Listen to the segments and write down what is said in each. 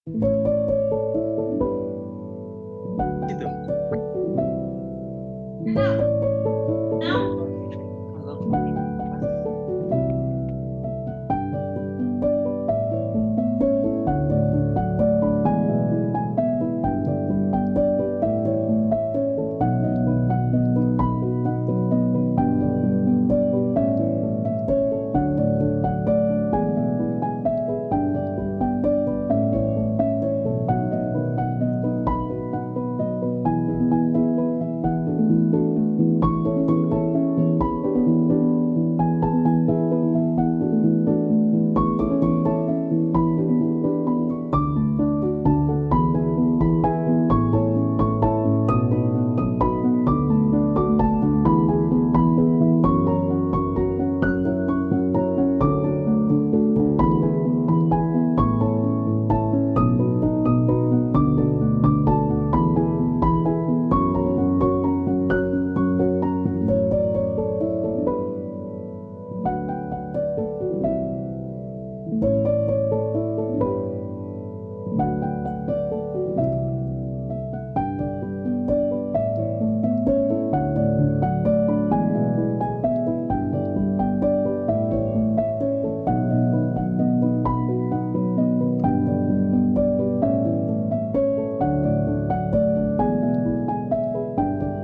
Itu.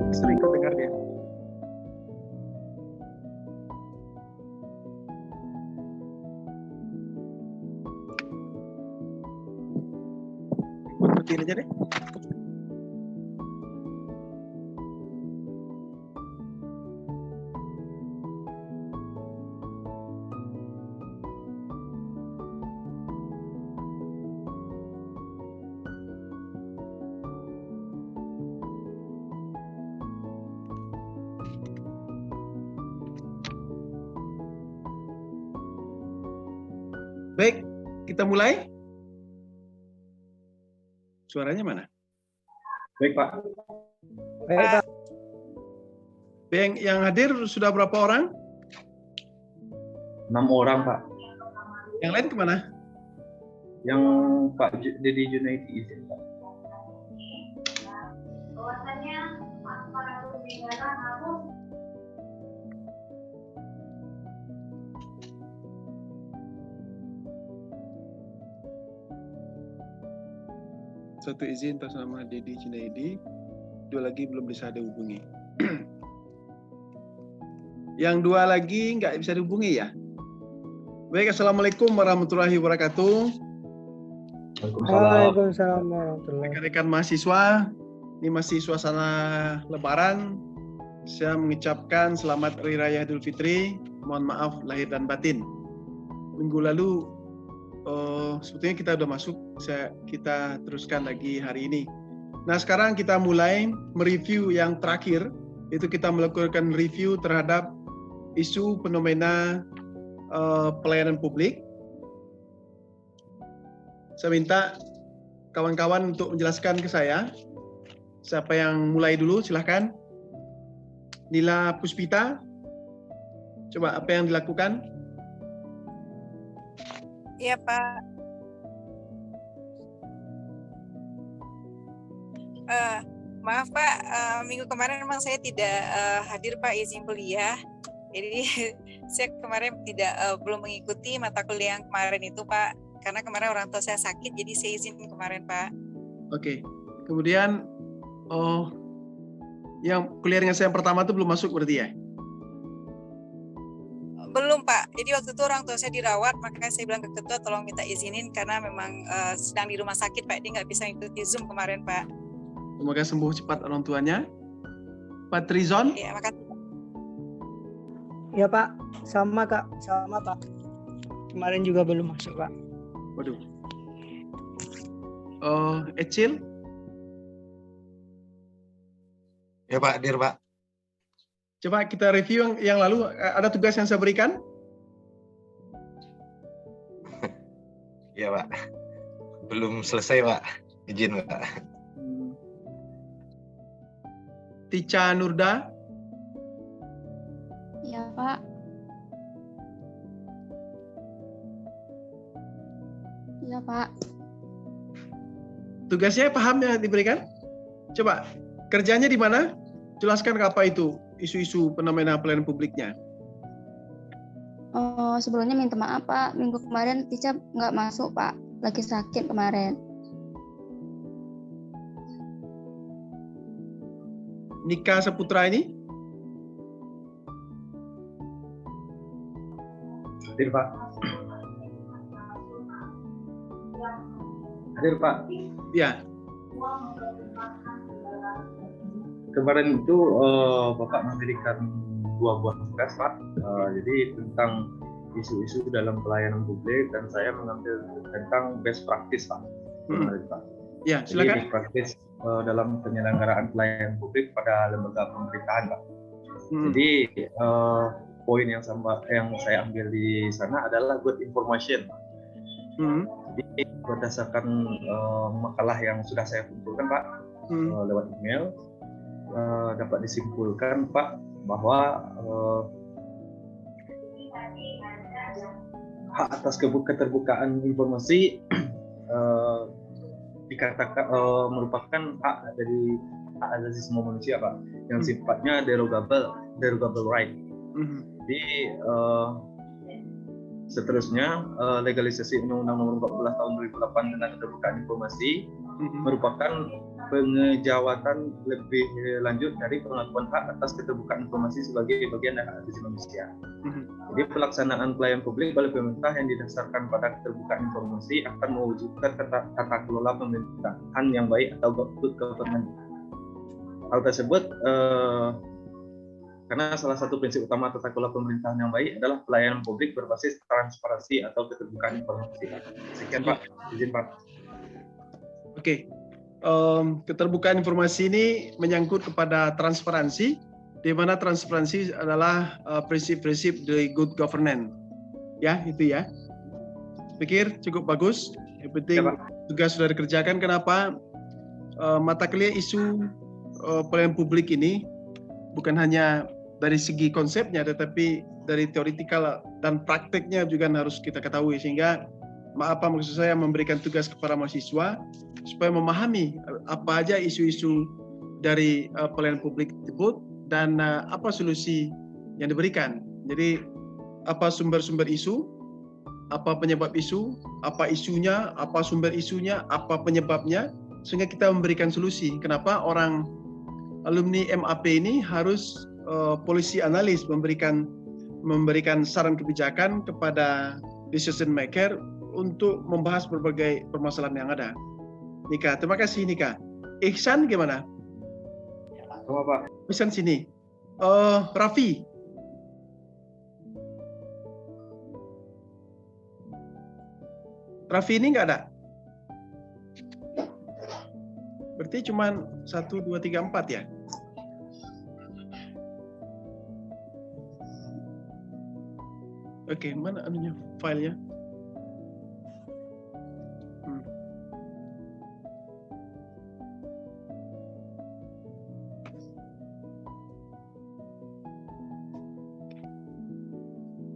Sering kedengar dia. Matiin aja deh. Baik, kita mulai. Suaranya mana? Baik, Pak. Baik, Pak. Yang hadir sudah berapa orang? 6 orang, Pak. Yang lain kemana? Yang Pak Dedi Junaidi izin, Pak. Satu izin atas nama Dedi Junaidi, 2 lagi belum bisa dihubungi. Yang 2 lagi nggak bisa dihubungi ya? Baik, Assalamualaikum warahmatullahi wabarakatuh. Waalaikumsalam warahmatullahi. Rekan-rekan mahasiswa, ini masih suasana Lebaran. Saya mengucapkan selamat Hari Raya Idul Fitri. Mohon maaf lahir dan batin. Minggu lalu sebetulnya kita udah masuk, kita teruskan lagi hari ini. Nah, sekarang kita mulai mereview yang terakhir, itu kita melakukan review terhadap isu fenomena pelayanan publik. Saya minta kawan-kawan untuk menjelaskan ke saya. Siapa yang mulai dulu, silahkan. Nila Puspita, coba apa yang dilakukan? Iya, Pak. Maaf, Pak. Minggu kemarin memang saya tidak hadir, Pak, izin kuliah. Jadi saya kemarin belum mengikuti mata kuliah yang kemarin itu, Pak. Karena kemarin orang tua saya sakit, jadi saya izin kemarin, Pak. Oke. Kemudian, yang kuliah dengan saya yang pertama itu belum masuk berarti ya? Belum, Pak. Jadi waktu itu orang tua saya dirawat, makanya saya bilang ke ketua tolong minta izinin karena memang sedang di rumah sakit, Pak. Dia nggak bisa ikuti Zoom kemarin, Pak. Semoga sembuh cepat orang tuanya. Pak Trizon? Ya, makasih. Ya, Pak. Sama, Kak. Sama, Pak. Kemarin juga belum masuk, Pak. Waduh. Ecil? Ya, Pak, Dir, Pak. Coba kita review yang lalu. Ada tugas yang saya berikan? Ya, Pak. Belum selesai, Pak. Izin, Pak. Tica Nurda? Ya, Pak. Ya, Pak. tugasnya paham yang diberikan? Coba, kerjanya di mana? Jelaskan apa itu isu-isu fenomena pelayanan publiknya. Sebelumnya minta maaf Pak, minggu kemarin teacher nggak masuk Pak, lagi sakit kemarin. Nika Saputra ini? Hadir Pak. Hadir Pak. Ya. Kemarin itu Bapak memberikan 2 buah tugas Pak. Jadi tentang isu-isu dalam pelayanan publik dan saya mengambil tentang best practice Pak. Kemarin, Pak. Ya, Jadi silakan. best practice dalam penyelenggaraan pelayanan publik pada lembaga pemerintahan Pak. Jadi poin yang saya ambil di sana adalah good information. Jadi berdasarkan makalah yang sudah saya kumpulkan Pak lewat email, dapat disimpulkan Pak bahwa hak atas keterbukaan informasi dikatakan merupakan hak dari hak asasi semua manusia Pak, yang sifatnya derogable right. Jadi seterusnya legalisasi Undang-Undang Nomor 14 Tahun 2008 tentang keterbukaan informasi merupakan pengejawatan lebih lanjut dari pengakuan hak atas keterbukaan informasi sebagai bagian dari hak asasi manusia. Jadi pelaksanaan pelayanan publik oleh pemerintah yang didasarkan pada keterbukaan informasi akan mewujudkan tata kelola pemerintahan yang baik atau good government. Hal tersebut karena salah satu prinsip utama tata kelola pemerintahan yang baik adalah pelayanan publik berbasis transparansi atau keterbukaan informasi. Sekian Pak, izin Pak. Oke. Keterbukaan informasi ini menyangkut kepada transparansi, di mana transparansi adalah prinsip-prinsip dari good governance. Ya, itu ya. Pikir cukup bagus. Yang penting Ya, tugas sudah dikerjakan. Kenapa? Mata kuliah isu pelayanan publik ini bukan hanya dari segi konsepnya, tetapi dari teoritikal dan prakteknya juga harus kita ketahui. Sehingga maksud saya memberikan tugas kepada mahasiswa supaya memahami apa aja isu-isu dari pelayanan publik tersebut dan apa solusi yang diberikan. Jadi apa sumber-sumber isu, apa penyebab isu, apa isunya, apa sumber isunya, apa penyebabnya, sehingga kita memberikan solusi. Kenapa orang alumni MAP ini harus policy analis memberikan saran kebijakan kepada decision maker untuk membahas berbagai permasalahan yang ada. Nika, terima kasih Nika. Ihsan gimana? Sama Pak. Ihsan sini. Raffi. Raffi ini nggak ada? Berarti cuma 1, 2, 3, 4 ya? Oke, mana anunya filenya?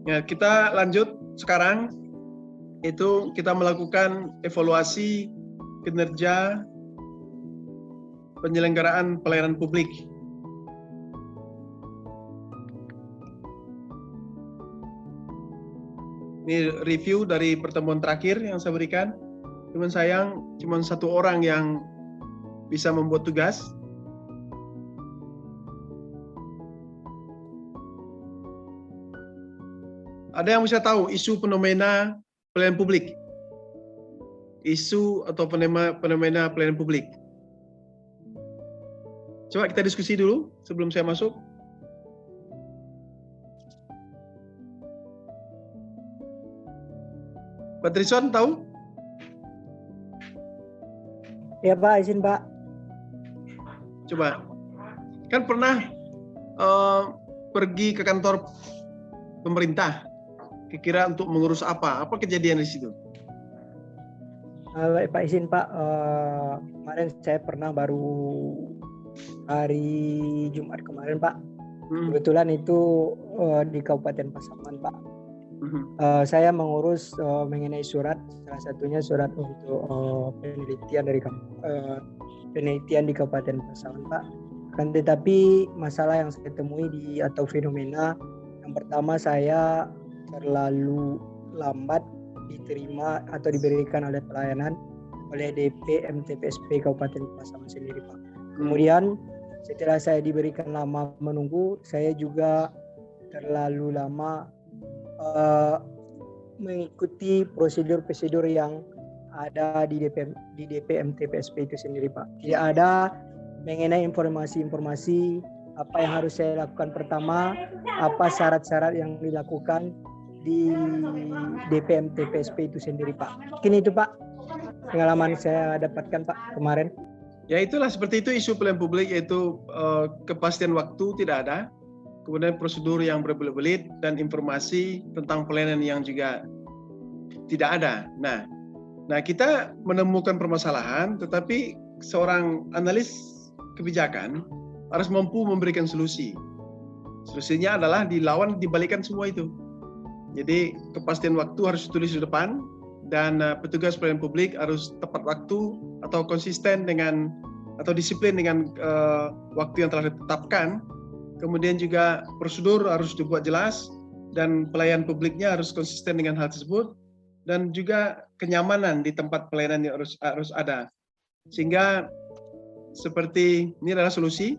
Ya, kita lanjut sekarang. Itu kita melakukan evaluasi kinerja penyelenggaraan pelayanan publik. Ini review dari pertemuan terakhir yang saya berikan. Cuman sayang, cuma 1 orang yang bisa membuat tugas. Ada yang bisa tahu isu fenomena pelayanan publik? Isu atau fenomena pelayanan publik? Coba kita diskusi dulu sebelum saya masuk. Pak Trison tahu? Ya Pak, izin Pak. Coba. Kan pernah pergi ke kantor pemerintah. Kira-kira untuk mengurus apa? Apa kejadian di situ? Baik Pak, izin Pak. Kemarin saya pernah baru hari Jumat kemarin Pak. Kebetulan itu di Kabupaten Pasaman Pak. Saya mengurus mengenai surat, salah satunya surat untuk penelitian dari penelitian di Kabupaten Pasaman, Pak. Kan tetapi masalah yang saya temui atau fenomena yang pertama, saya terlalu lambat diterima atau diberikan oleh pelayanan oleh DP MTPSP Kabupaten Pasaman sendiri, Pak. Kemudian setelah saya diberikan lama menunggu, saya juga terlalu lama mengikuti prosedur-prosedur yang ada di DP MTPSP itu sendiri, Pak. Tidak ada mengenai informasi-informasi apa yang harus saya lakukan pertama, apa syarat-syarat yang dilakukan di DP MTPSP itu sendiri, Pak. Mungkin itu, Pak, pengalaman saya dapatkan, Pak, kemarin. Ya itulah seperti itu isu pelayanan publik, yaitu kepastian waktu tidak ada, kemudian prosedur yang berbelit-belit dan informasi tentang pelayanan yang juga tidak ada. Nah kita menemukan permasalahan, tetapi seorang analis kebijakan harus mampu memberikan solusi. Solusinya adalah dibalikan semua itu. Jadi kepastian waktu harus ditulis di depan, dan petugas pelayanan publik harus tepat waktu atau konsisten dengan atau disiplin dengan waktu yang telah ditetapkan. Kemudian juga prosedur harus dibuat jelas dan pelayan publiknya harus konsisten dengan hal tersebut, dan juga kenyamanan di tempat pelayanan yang harus ada. Sehingga seperti ini adalah solusi.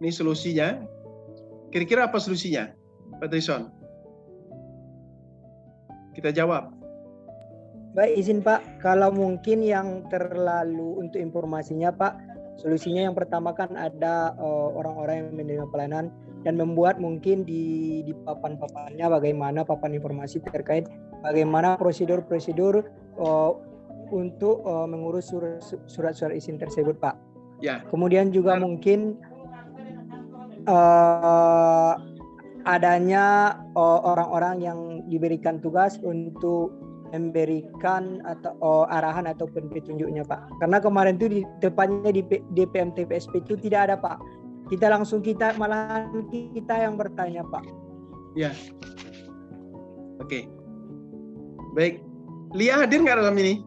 Ini solusinya. Kira-kira apa solusinya, Pak Trison? Kita jawab. Baik, izin Pak, kalau mungkin yang terlalu untuk informasinya, Pak, solusinya yang pertama kan ada orang-orang yang menerima pelayanan dan membuat mungkin di papan-papannya bagaimana papan informasi terkait bagaimana prosedur-prosedur untuk mengurus surat-surat izin tersebut, Pak. Ya. Kemudian juga mungkin adanya orang-orang yang diberikan tugas untuk memberikan atau arahan ataupun petunjuknya, Pak. Karena kemarin itu di depannya di DP MTPSP itu tidak ada, Pak. Malahan kita yang bertanya, Pak. Ya. Oke. Baik. Lia hadir nggak dalam ini?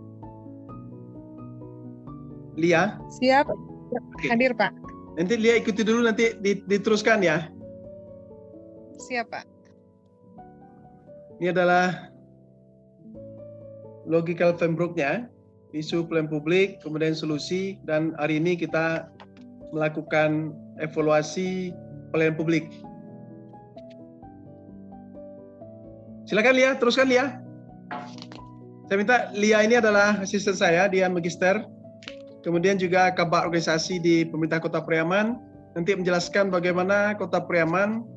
Lia? Siap. Oke. Hadir, Pak. Nanti Lia ikuti dulu, nanti diteruskan ya. Siap, Pak. Ini adalah logical framework-nya, isu pelayanan publik, kemudian solusi, dan hari ini kita melakukan evaluasi pelayanan publik. Silakan Lia, teruskan Lia. Saya minta Lia ini adalah asisten saya, dia magister, kemudian juga kabak organisasi di pemerintah Kota Priaman, nanti menjelaskan bagaimana Kota Priaman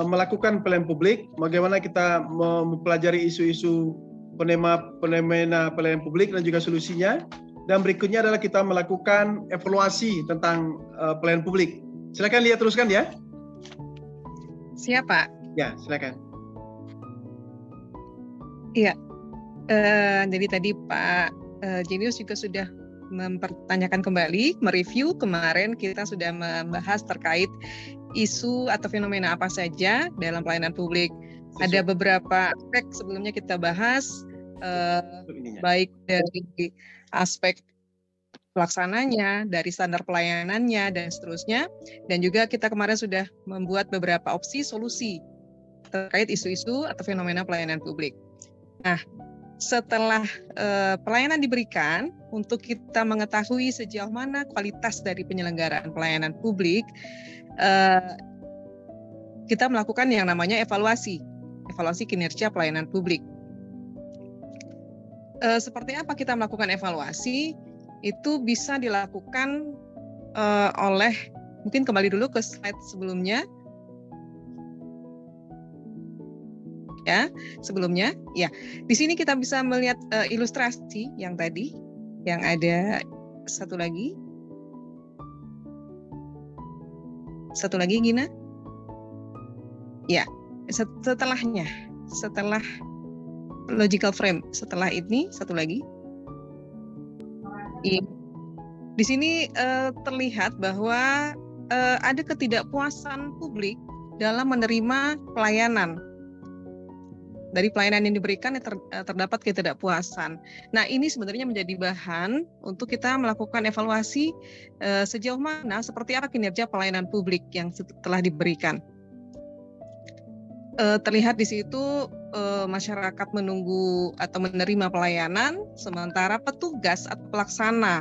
melakukan pelayanan publik, bagaimana kita mempelajari isu-isu fenomena pelayanan publik dan juga solusinya, dan berikutnya adalah kita melakukan evaluasi tentang pelayanan publik. Silakan Lia, teruskan ya. Siap, Pak. Ya, silakan. Iya. Jadi tadi Pak Jenius juga sudah mempertanyakan kembali, mereview kemarin kita sudah membahas terkait isu atau fenomena apa saja dalam pelayanan publik. Ada beberapa aspek sebelumnya kita bahas, baik dari aspek pelaksananya, dari standar pelayanannya, dan seterusnya. Dan juga kita kemarin sudah membuat beberapa opsi solusi terkait isu-isu atau fenomena pelayanan publik. Nah, setelah pelayanan diberikan, untuk kita mengetahui sejauh mana kualitas dari penyelenggaraan pelayanan publik, kita melakukan yang namanya evaluasi kinerja pelayanan publik. Seperti apa kita melakukan evaluasi? Itu bisa dilakukan oleh, mungkin kembali dulu ke slide sebelumnya. Ya, sebelumnya, ya. Di sini kita bisa melihat ilustrasi yang tadi, yang ada satu lagi. Satu lagi, Gina. Ya, setelahnya, setelah logical frame, setelah ini satu lagi. Di sini terlihat bahwa ada ketidakpuasan publik dalam menerima pelayanan. Dari pelayanan yang diberikan terdapat ketidakpuasan. Nah, ini sebenarnya menjadi bahan untuk kita melakukan evaluasi sejauh mana, seperti apa kinerja pelayanan publik yang telah diberikan. Terlihat di situ masyarakat menunggu atau menerima pelayanan, sementara petugas atau pelaksana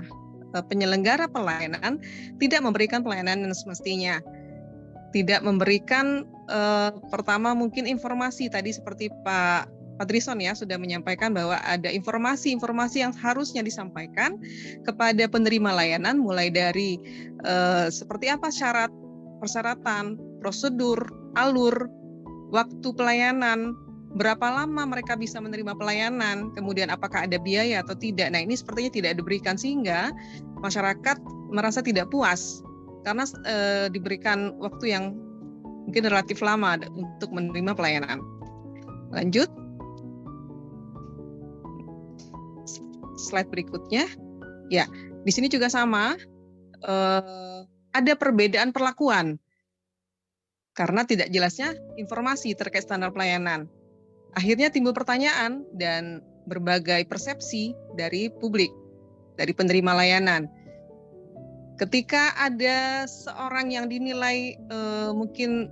penyelenggara pelayanan tidak memberikan pelayanan yang semestinya. Tidak memberikan pertama mungkin informasi tadi seperti Pak Padrison ya sudah menyampaikan bahwa ada informasi-informasi yang harusnya disampaikan kepada penerima layanan, mulai dari seperti apa persyaratan, prosedur, alur, waktu pelayanan, berapa lama mereka bisa menerima pelayanan, kemudian apakah ada biaya atau tidak. Nah, ini sepertinya tidak diberikan sehingga masyarakat merasa tidak puas karena diberikan waktu yang mungkin relatif lama untuk menerima pelayanan. Lanjut. Slide berikutnya. Ya, di sini juga sama. Ada perbedaan perlakuan karena tidak jelasnya informasi terkait standar pelayanan. Akhirnya timbul pertanyaan dan berbagai persepsi dari publik, dari penerima layanan. Ketika ada seorang yang dinilai mungkin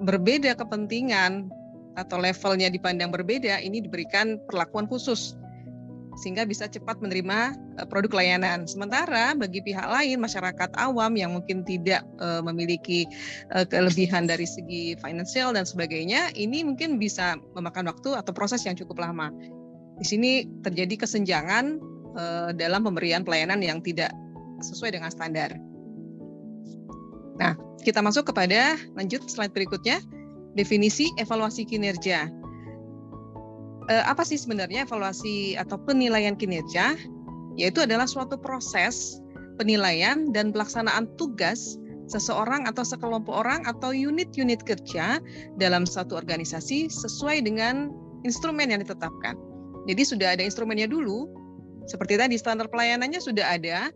berbeda kepentingan atau levelnya dipandang berbeda, ini diberikan perlakuan khusus sehingga bisa cepat menerima produk layanan. Sementara bagi pihak lain, masyarakat awam yang mungkin tidak memiliki kelebihan dari segi finansial dan sebagainya, ini mungkin bisa memakan waktu atau proses yang cukup lama. Di sini terjadi kesenjangan dalam pemberian pelayanan yang tidak sesuai dengan standar. Nah, kita masuk kepada lanjut slide berikutnya, definisi evaluasi kinerja. Apa sih sebenarnya evaluasi atau penilaian kinerja? Yaitu adalah suatu proses penilaian dan pelaksanaan tugas seseorang atau sekelompok orang atau unit-unit kerja dalam satu organisasi sesuai dengan instrumen yang ditetapkan. Jadi sudah ada instrumennya dulu, seperti tadi standar pelayanannya sudah ada,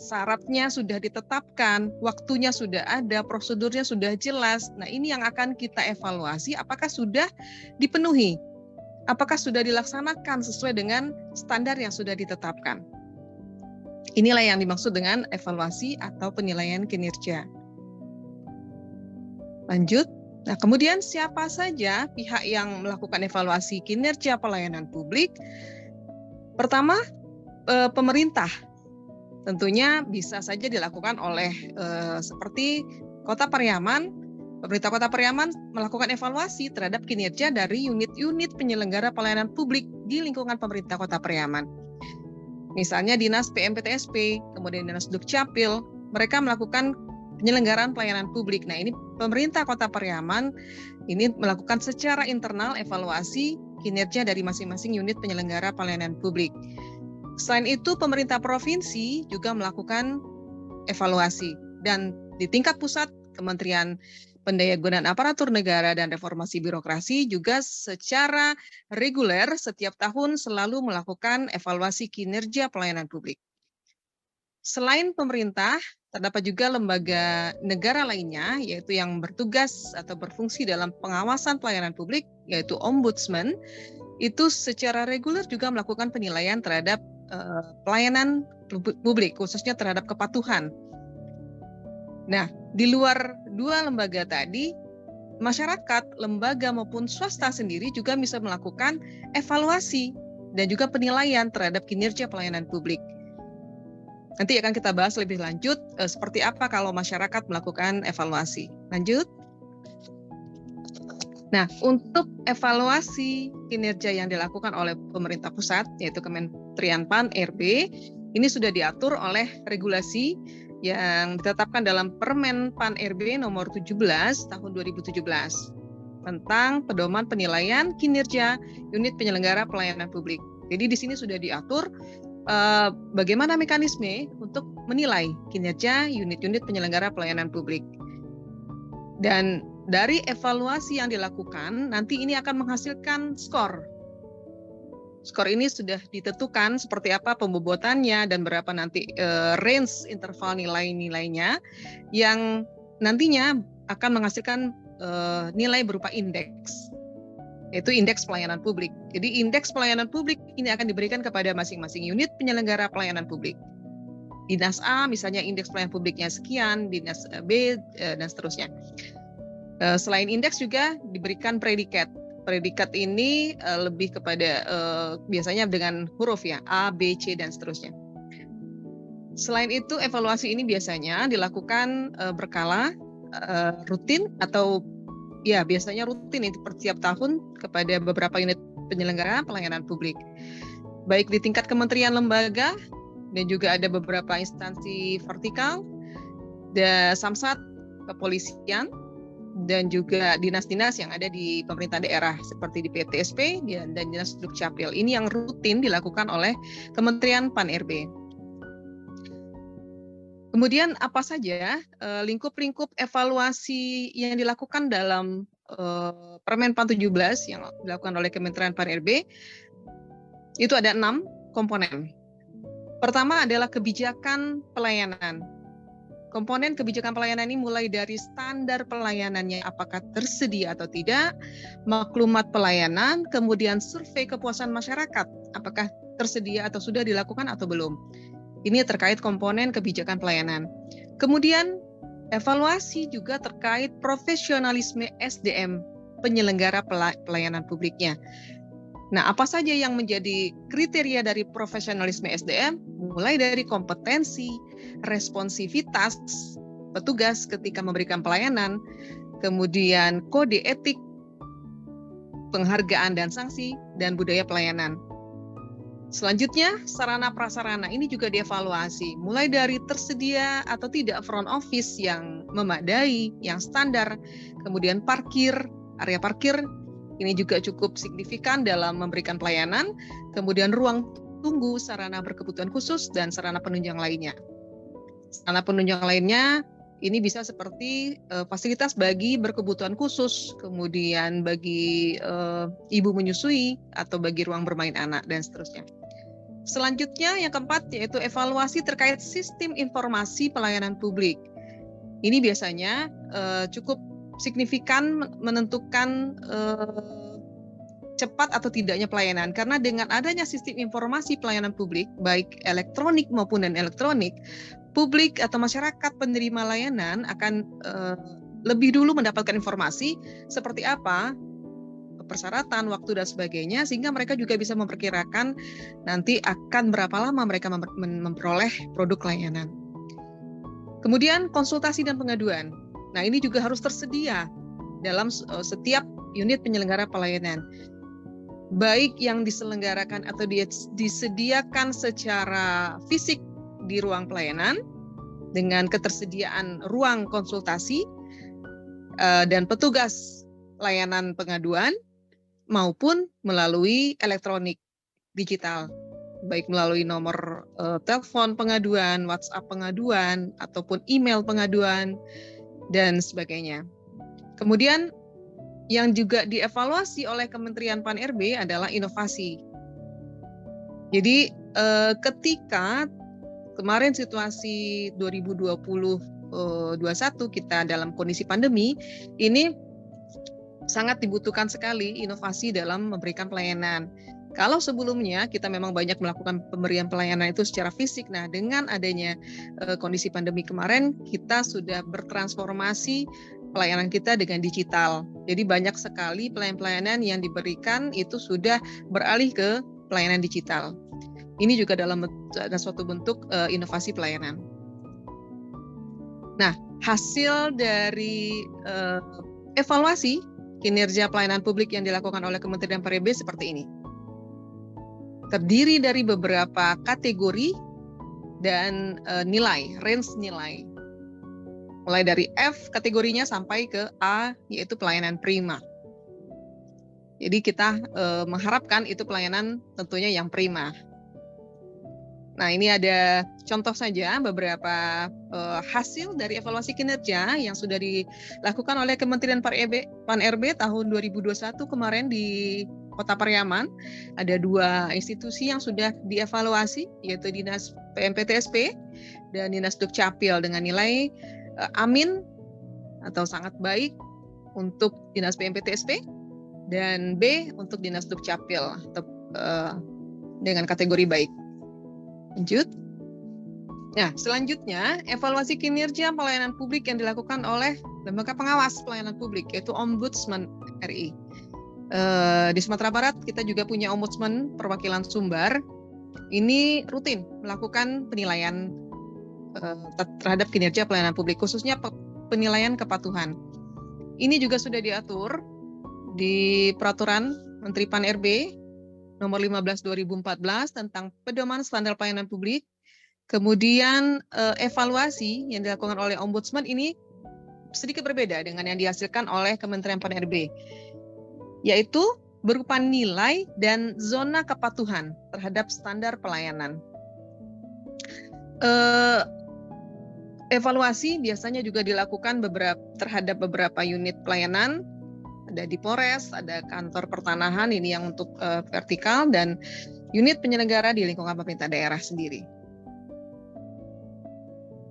syaratnya sudah ditetapkan, waktunya sudah ada, prosedurnya sudah jelas. Nah, ini yang akan kita evaluasi apakah sudah dipenuhi, apakah sudah dilaksanakan sesuai dengan standar yang sudah ditetapkan. Inilah yang dimaksud dengan evaluasi atau penilaian kinerja. Lanjut. Nah, kemudian siapa saja pihak yang melakukan evaluasi kinerja pelayanan publik? Pertama, pemerintah. Tentunya bisa saja dilakukan oleh seperti Kota Pariaman. Pemerintah Kota Pariaman melakukan evaluasi terhadap kinerja dari unit-unit penyelenggara pelayanan publik di lingkungan pemerintah Kota Pariaman. Misalnya Dinas PMPTSP, kemudian Dinas Dukcapil, mereka melakukan penyelenggaraan pelayanan publik. Nah, ini pemerintah Kota Pariaman ini melakukan secara internal evaluasi kinerja dari masing-masing unit penyelenggara pelayanan publik. Selain itu, pemerintah provinsi juga melakukan evaluasi. Dan di tingkat pusat, Kementerian Pendayagunaan Aparatur Negara dan Reformasi Birokrasi juga secara reguler setiap tahun selalu melakukan evaluasi kinerja pelayanan publik. Selain pemerintah, terdapat juga lembaga negara lainnya, yaitu yang bertugas atau berfungsi dalam pengawasan pelayanan publik, yaitu Ombudsman, itu secara reguler juga melakukan penilaian terhadap pelayanan publik, khususnya terhadap kepatuhan. Nah, di luar dua lembaga tadi, masyarakat, lembaga maupun swasta sendiri juga bisa melakukan evaluasi dan juga penilaian terhadap kinerja pelayanan publik. Nanti akan kita bahas lebih lanjut seperti apa kalau masyarakat melakukan evaluasi. Lanjut. Nah, untuk evaluasi kinerja yang dilakukan oleh pemerintah pusat, yaitu Kementerian PAN-RB, ini sudah diatur oleh regulasi yang ditetapkan dalam Permen PAN-RB nomor 17 tahun 2017 tentang pedoman penilaian kinerja unit penyelenggara pelayanan publik. Jadi di sini sudah diatur bagaimana mekanisme untuk menilai kinerja unit-unit penyelenggara pelayanan publik. Dan dari evaluasi yang dilakukan, nanti ini akan menghasilkan skor. Skor ini sudah ditentukan seperti apa pembobotannya dan berapa nanti range interval nilai-nilainya yang nantinya akan menghasilkan nilai berupa indeks, yaitu indeks pelayanan publik. Jadi indeks pelayanan publik ini akan diberikan kepada masing-masing unit penyelenggara pelayanan publik. Dinas A misalnya indeks pelayanan publiknya sekian, dinas B dan seterusnya. Selain indeks juga diberikan predikat. Predikat ini lebih kepada biasanya dengan huruf ya, A, B, C dan seterusnya. Selain itu evaluasi ini biasanya dilakukan berkala, rutin atau ya biasanya rutin itu per tiap tahun kepada beberapa unit penyelenggara pelayanan publik. Baik di tingkat kementerian lembaga dan juga ada beberapa instansi vertikal, Samsat, kepolisian, dan juga dinas-dinas yang ada di pemerintah daerah seperti di PTSP dan Dinas Dukcapil. Ini yang rutin dilakukan oleh Kementerian Pan-RB. Kemudian apa saja lingkup-lingkup evaluasi yang dilakukan dalam Permen PAN 17 yang dilakukan oleh Kementerian Pan-RB, itu ada 6 komponen. Pertama adalah kebijakan pelayanan. Komponen kebijakan pelayanan ini mulai dari standar pelayanannya apakah tersedia atau tidak, maklumat pelayanan, kemudian survei kepuasan masyarakat apakah tersedia atau sudah dilakukan atau belum. Ini terkait komponen kebijakan pelayanan. Kemudian evaluasi juga terkait profesionalisme SDM penyelenggara pelayanan publiknya. Nah, apa saja yang menjadi kriteria dari profesionalisme SDM? Mulai dari kompetensi, responsivitas petugas ketika memberikan pelayanan, kemudian kode etik, penghargaan dan sanksi, dan budaya pelayanan. Selanjutnya, sarana prasarana ini juga dievaluasi, mulai dari tersedia atau tidak front office yang memadai, yang standar, kemudian parkir, area parkir, ini juga cukup signifikan dalam memberikan pelayanan, kemudian ruang tunggu, sarana berkebutuhan khusus, dan sarana penunjang lainnya. Sarana penunjang lainnya ini bisa seperti fasilitas bagi berkebutuhan khusus, kemudian bagi ibu menyusui, atau bagi ruang bermain anak, dan seterusnya. Selanjutnya yang keempat yaitu evaluasi terkait sistem informasi pelayanan publik. Ini biasanya cukup signifikan menentukan cepat atau tidaknya pelayanan, karena dengan adanya sistem informasi pelayanan publik baik elektronik maupun non elektronik, publik atau masyarakat penerima layanan akan lebih dulu mendapatkan informasi seperti apa persyaratan, waktu dan sebagainya, sehingga mereka juga bisa memperkirakan nanti akan berapa lama mereka memperoleh produk layanan. Kemudian konsultasi dan pengaduan. Nah, ini juga harus tersedia dalam setiap unit penyelenggara pelayanan. Baik yang diselenggarakan atau disediakan secara fisik di ruang pelayanan dengan ketersediaan ruang konsultasi dan petugas layanan pengaduan, maupun melalui elektronik digital, baik melalui nomor telepon pengaduan, WhatsApp pengaduan, ataupun email pengaduan, dan sebagainya. Kemudian yang juga dievaluasi oleh Kementerian Pan-RB adalah inovasi. Jadi ketika kemarin situasi 2020-21 kita dalam kondisi pandemi, ini sangat dibutuhkan sekali inovasi dalam memberikan pelayanan. Kalau sebelumnya kita memang banyak melakukan pemberian pelayanan itu secara fisik, nah dengan adanya kondisi pandemi kemarin, kita sudah bertransformasi pelayanan kita dengan digital. Jadi banyak sekali pelayanan-pelayanan yang diberikan itu sudah beralih ke pelayanan digital. Ini juga dalam suatu bentuk inovasi pelayanan. Nah, hasil dari evaluasi kinerja pelayanan publik yang dilakukan oleh Kementerian Pan-RB seperti ini. Terdiri dari beberapa kategori dan nilai, range nilai. Mulai dari F kategorinya sampai ke A, yaitu pelayanan prima. Jadi kita mengharapkan itu pelayanan tentunya yang prima. Nah, ini ada contoh saja beberapa hasil dari evaluasi kinerja yang sudah dilakukan oleh Kementerian Pan-RB tahun 2021 kemarin di Kota Pariaman. Ada 2 institusi yang sudah dievaluasi, yaitu Dinas PMPTSP dan Dinas Dukcapil dengan nilai Amin atau sangat baik untuk Dinas PMPTSP, dan B untuk Dinas Dukcapil atau dengan kategori baik. Lanjut. Nah, selanjutnya evaluasi kinerja pelayanan publik yang dilakukan oleh lembaga pengawas pelayanan publik, yaitu Ombudsman RI. Di Sumatera Barat kita juga punya Ombudsman Perwakilan Sumbar. Ini rutin melakukan penilaian terhadap kinerja pelayanan publik, khususnya penilaian kepatuhan. Ini juga sudah diatur di Peraturan Menteri Pan-RB nomor 15/2014 tentang pedoman standar pelayanan publik. Kemudian evaluasi yang dilakukan oleh Ombudsman ini sedikit berbeda dengan yang dihasilkan oleh Kementerian Pan-RB, yaitu berupa nilai dan zona kepatuhan terhadap standar pelayanan. Evaluasi biasanya juga dilakukan terhadap beberapa unit pelayanan. Ada di Polres, ada kantor pertanahan, ini yang untuk vertikal, dan unit penyelenggara di lingkungan pemerintah daerah sendiri.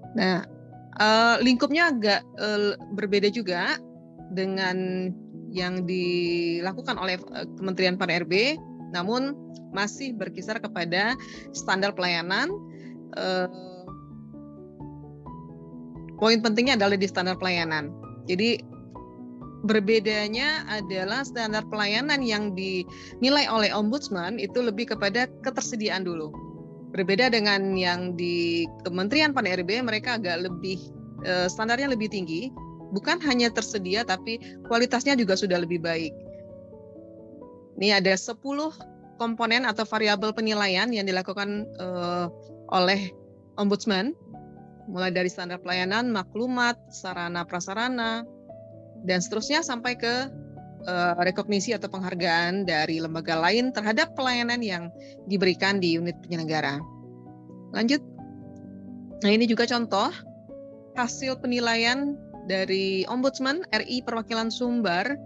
Nah, lingkupnya agak berbeda juga dengan yang dilakukan oleh Kementerian Pan-RB, namun masih berkisar kepada standar pelayanan. Poin pentingnya adalah di standar pelayanan. Jadi berbedanya adalah standar pelayanan yang dinilai oleh Ombudsman itu lebih kepada ketersediaan dulu. Berbeda dengan yang di Kementerian Pan-RB, mereka agak lebih standarnya lebih tinggi, bukan hanya tersedia tapi kualitasnya juga sudah lebih baik. Ini ada 10 komponen atau variabel penilaian yang dilakukan oleh Ombudsman, mulai dari standar pelayanan, maklumat, sarana prasarana, dan seterusnya sampai ke rekognisi atau penghargaan dari lembaga lain terhadap pelayanan yang diberikan di unit penyelenggara. Lanjut. Nah, ini juga contoh hasil penilaian dari Ombudsman RI Perwakilan Sumbar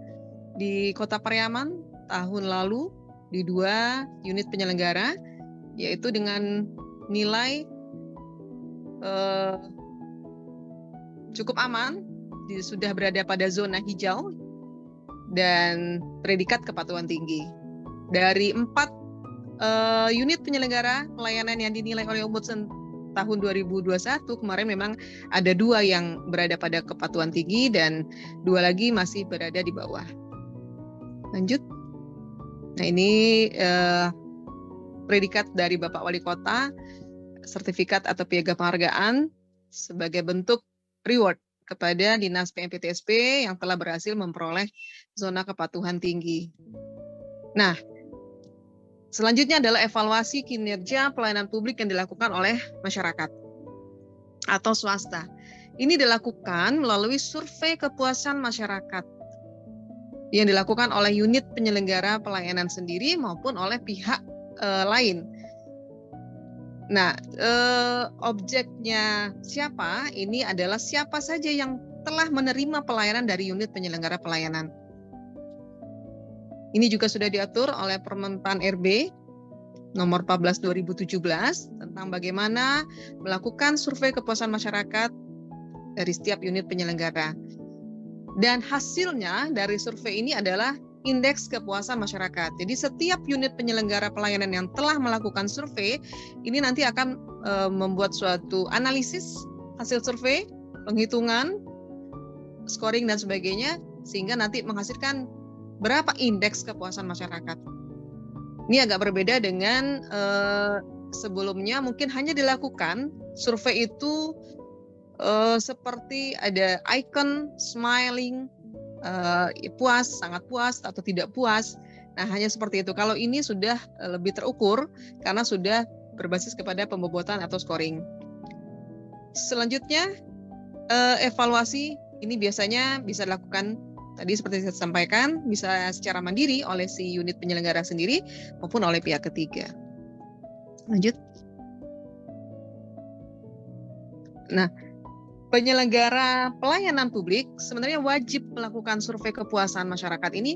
di Kota Pariaman tahun lalu di 2 unit penyelenggara, yaitu dengan nilai cukup aman, sudah berada pada zona hijau, dan predikat kepatuhan tinggi. Dari 4 unit penyelenggara pelayanan yang dinilai oleh Ombudsman tahun 2021, kemarin memang ada 2 yang berada pada kepatuhan tinggi dan 2 lagi masih berada di bawah. Lanjut. Nah, ini predikat dari Bapak Wali Kota, sertifikat atau piagam penghargaan sebagai bentuk reward kepada Dinas PMPTSP yang telah berhasil memperoleh zona kepatuhan tinggi. Nah, selanjutnya adalah evaluasi kinerja pelayanan publik yang dilakukan oleh masyarakat atau swasta. Ini dilakukan melalui survei kepuasan masyarakat yang dilakukan oleh unit penyelenggara pelayanan sendiri maupun oleh pihak lain. Nah, objeknya siapa? Ini adalah siapa saja yang telah menerima pelayanan dari unit penyelenggara pelayanan. Ini juga sudah diatur oleh Permen Pan-RB nomor 14/2017 tentang bagaimana melakukan survei kepuasan masyarakat dari setiap unit penyelenggara. Dan hasilnya dari survei ini adalah indeks kepuasan masyarakat. Jadi setiap unit penyelenggara pelayanan yang telah melakukan survei ini nanti akan membuat suatu analisis hasil survei, penghitungan, scoring dan sebagainya, sehingga nanti menghasilkan berapa indeks kepuasan masyarakat. Ini agak berbeda dengan sebelumnya, mungkin hanya dilakukan survei itu seperti ada icon, smiling, puas, sangat puas, atau tidak puas. Nah, hanya seperti itu. Kalau ini sudah lebih terukur karena sudah berbasis kepada pembobotan atau scoring. Selanjutnya, evaluasi ini biasanya bisa dilakukan tadi seperti saya sampaikan, bisa secara mandiri oleh si unit penyelenggara sendiri maupun oleh pihak ketiga. Lanjut. Nah, penyelenggara pelayanan publik sebenarnya wajib melakukan survei kepuasan masyarakat ini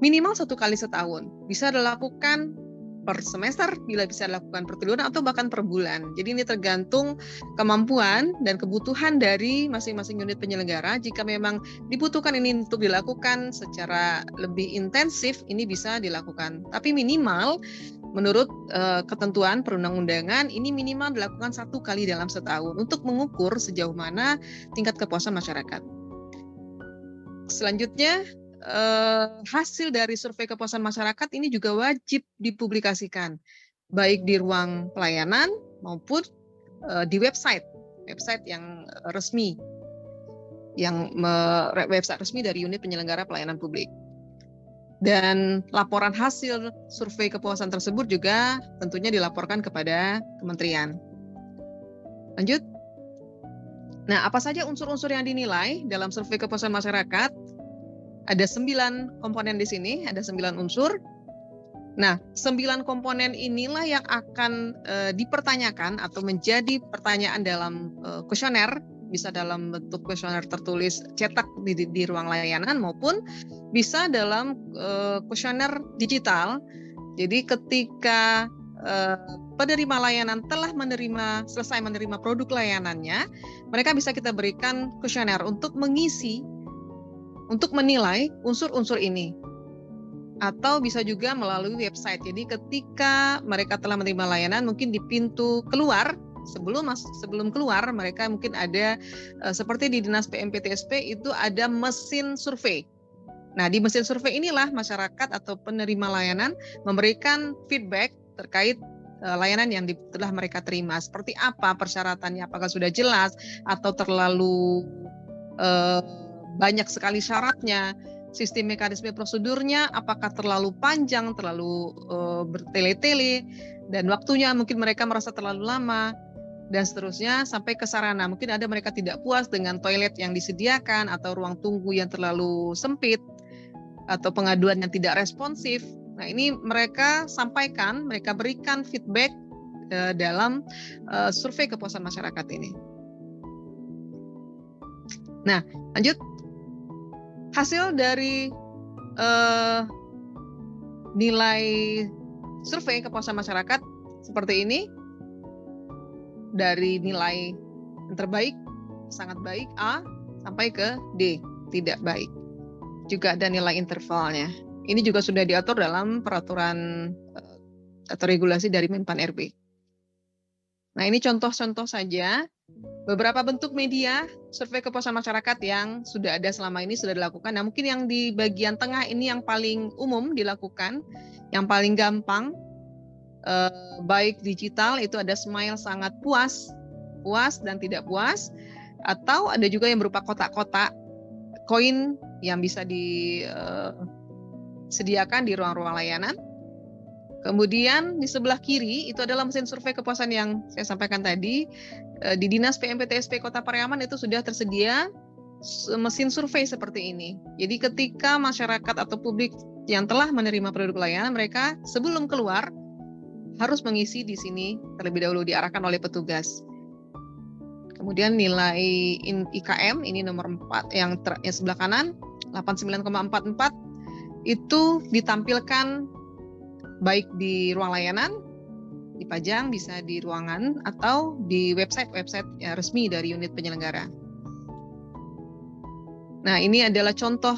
minimal 1 kali setahun. Bisa dilakukan per semester, bila bisa dilakukan per triwulan atau bahkan per bulan. Jadi ini tergantung kemampuan dan kebutuhan dari masing-masing unit penyelenggara. Jika memang dibutuhkan ini untuk dilakukan secara lebih intensif, ini bisa dilakukan. Tapi minimal menurut ketentuan perundang-undangan, ini minimal dilakukan 1 kali dalam setahun untuk mengukur sejauh mana tingkat kepuasan masyarakat. Selanjutnya, hasil dari survei kepuasan masyarakat ini juga wajib dipublikasikan, baik di ruang pelayanan maupun di website yang resmi, website resmi dari unit penyelenggara pelayanan publik. Dan laporan hasil survei kepuasan tersebut juga tentunya dilaporkan kepada kementerian. Lanjut. Nah, apa saja unsur-unsur yang dinilai dalam survei kepuasan masyarakat? Ada 9 komponen di sini, ada 9 unsur. Nah, 9 komponen inilah yang akan dipertanyakan atau menjadi pertanyaan dalam kuesioner, bisa dalam bentuk kuesioner tertulis cetak di ruang layanan maupun bisa dalam kuesioner digital. Jadi ketika penerima layanan telah selesai menerima produk layanannya, mereka bisa kita berikan kuesioner untuk mengisi, untuk menilai unsur-unsur ini. Atau bisa juga melalui website. Jadi ketika mereka telah menerima layanan, mungkin di pintu keluar, sebelum keluar, mereka mungkin ada seperti di Dinas PMPTSP itu ada mesin survei. Nah, di mesin survei inilah masyarakat atau penerima layanan memberikan feedback terkait layanan yang telah mereka terima. Seperti apa persyaratannya, apakah sudah jelas atau terlalu banyak sekali syaratnya, sistem mekanisme prosedurnya apakah terlalu panjang, terlalu bertele-tele, dan waktunya mungkin mereka merasa terlalu lama, dan seterusnya sampai ke sarana. Mungkin ada mereka tidak puas dengan toilet yang disediakan atau ruang tunggu yang terlalu sempit atau pengaduan yang tidak responsif. Nah, ini mereka sampaikan, mereka berikan feedback dalam survei kepuasan masyarakat ini. Nah, lanjut. Hasil dari nilai survei kepuasan masyarakat seperti ini, dari nilai yang terbaik, sangat baik, A, sampai ke D, tidak baik. Juga ada nilai intervalnya. Ini juga sudah diatur dalam peraturan atau regulasi dari Menpan RB. Nah, ini contoh-contoh saja beberapa bentuk media survei kepuasan masyarakat yang sudah ada selama ini, sudah dilakukan. Nah, mungkin yang di bagian tengah ini yang paling umum dilakukan, yang paling gampang, baik digital itu ada smile sangat puas dan tidak puas, atau ada juga yang berupa kotak-kotak koin yang bisa disediakan di ruang-ruang layanan. Kemudian di sebelah kiri itu adalah mesin survei kepuasan yang saya sampaikan tadi. Di Dinas PMPTSP Kota Pariaman itu sudah tersedia mesin survei seperti ini. Jadi ketika masyarakat atau publik yang telah menerima produk layanan, mereka sebelum keluar harus mengisi di sini terlebih dahulu, diarahkan oleh petugas. Kemudian nilai IKM ini nomor 4 yang sebelah kanan 89,44 itu ditampilkan baik di ruang layanan, dipajang bisa di ruangan atau di website resmi dari unit penyelenggara. Nah, ini adalah contoh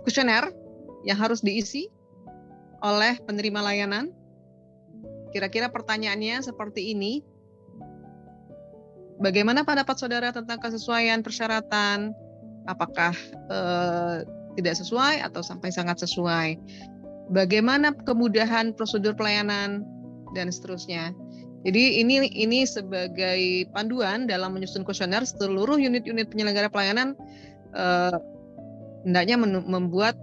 kuesioner yang harus diisi oleh penerima layanan. Kira-kira pertanyaannya seperti ini. Bagaimana pendapat saudara tentang kesesuaian persyaratan? Apakah tidak sesuai atau sampai sangat sesuai? Bagaimana kemudahan prosedur pelayanan dan seterusnya. Jadi ini sebagai panduan dalam menyusun kuesioner, seluruh unit-unit penyelenggara pelayanan hendaknya membuat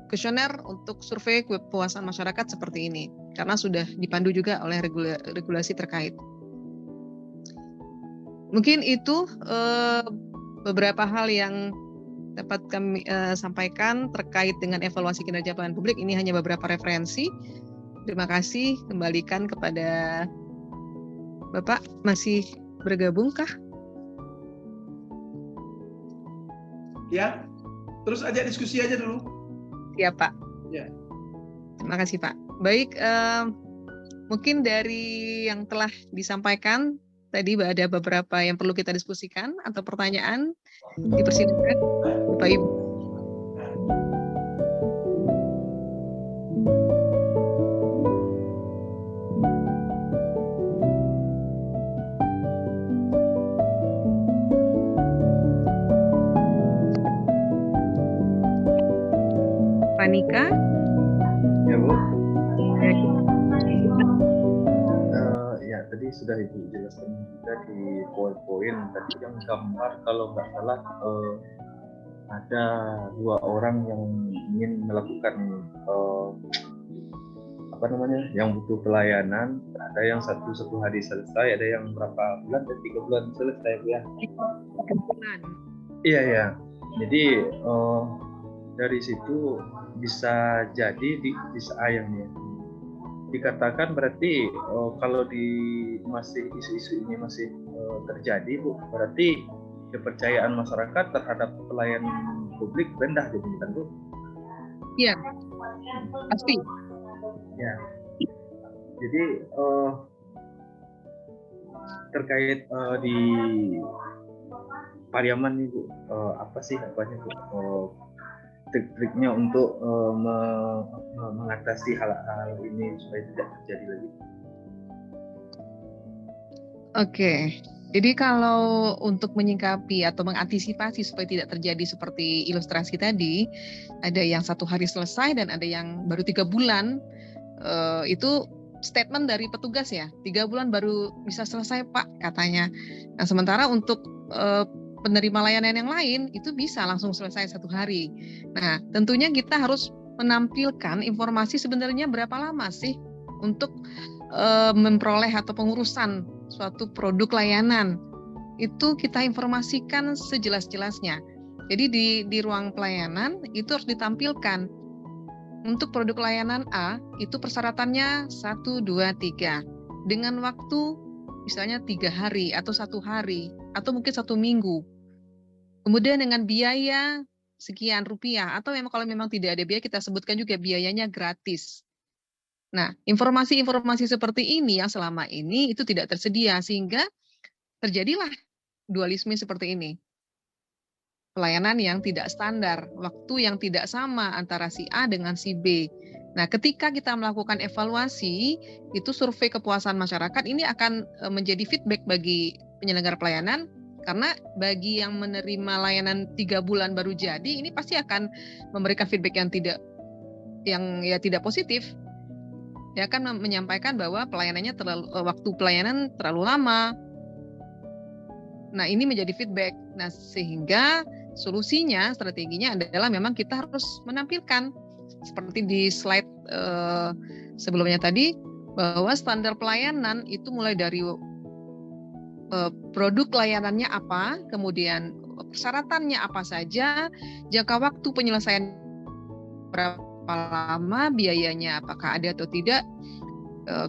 kuesioner untuk survei kepuasan masyarakat seperti ini, karena sudah dipandu juga oleh regulasi terkait. Mungkin itu beberapa hal yang dapat kami sampaikan terkait dengan evaluasi kinerja pelayanan publik. Ini hanya beberapa referensi. Terima kasih. Kembalikan kepada Bapak. Masih bergabung kah? Ya, terus ajak diskusi aja dulu. Siap, Pak. Ya. Terima kasih, Pak. Baik, mungkin dari yang telah disampaikan tadi ada beberapa yang perlu kita diskusikan atau pertanyaan, dipersilakan Bapak Ibu. Panika? Ya Bu. Ya, Ya tadi sudah Ibu jelaskan juga di poin-poin tadi yang gambar kalau nggak salah ada 2 orang yang ingin melakukan yang butuh pelayanan, ada yang satu hari selesai, ada yang berapa bulan, dan 3 bulan selesai ya. Iya ya. Jadi dari situ bisa jadi bisa ayamnya dikatakan berarti kalau masih isu-isu ini masih terjadi Bu, berarti kepercayaan masyarakat terhadap pelayanan publik rendah jadi kan Bu? Iya, pasti. Ya. Jadi terkait di Pariaman nih Bu, apa sih apanya Bu? Trik-triknya untuk mengatasi hal-hal ini supaya tidak terjadi lagi. Oke, jadi kalau untuk menyingkapi atau mengantisipasi supaya tidak terjadi seperti ilustrasi tadi, ada yang 1 hari selesai dan ada yang baru 3 bulan, itu statement dari petugas ya, 3 bulan baru bisa selesai Pak katanya. Nah sementara untuk penerima layanan yang lain itu bisa langsung selesai 1 hari. Nah, tentunya kita harus menampilkan informasi sebenarnya berapa lama sih untuk memperoleh atau pengurusan suatu produk layanan. Itu kita informasikan sejelas-jelasnya. Jadi di ruang pelayanan itu harus ditampilkan. Untuk produk layanan A itu persyaratannya 1, 2, 3 dengan waktu misalnya 3 hari atau 1 hari atau mungkin 1 minggu. Kemudian dengan biaya sekian rupiah atau kalau memang tidak ada biaya kita sebutkan juga biayanya gratis. Nah, informasi-informasi seperti ini yang selama ini itu tidak tersedia sehingga terjadilah dualisme seperti ini. Pelayanan yang tidak standar, waktu yang tidak sama antara si A dengan si B. Nah, ketika kita melakukan evaluasi, itu survei kepuasan masyarakat ini akan menjadi feedback bagi penyelenggara pelayanan. Karena bagi yang menerima layanan 3 bulan baru jadi, ini pasti akan memberikan feedback yang tidak positif. Dia akan menyampaikan bahwa waktu pelayanan terlalu lama. Nah, ini menjadi feedback. Nah, sehingga solusinya, strateginya adalah memang kita harus menampilkan seperti di slide sebelumnya tadi bahwa standar pelayanan itu mulai dari produk layanannya apa, kemudian persyaratannya apa saja, jangka waktu penyelesaian berapa lama, biayanya apakah ada atau tidak,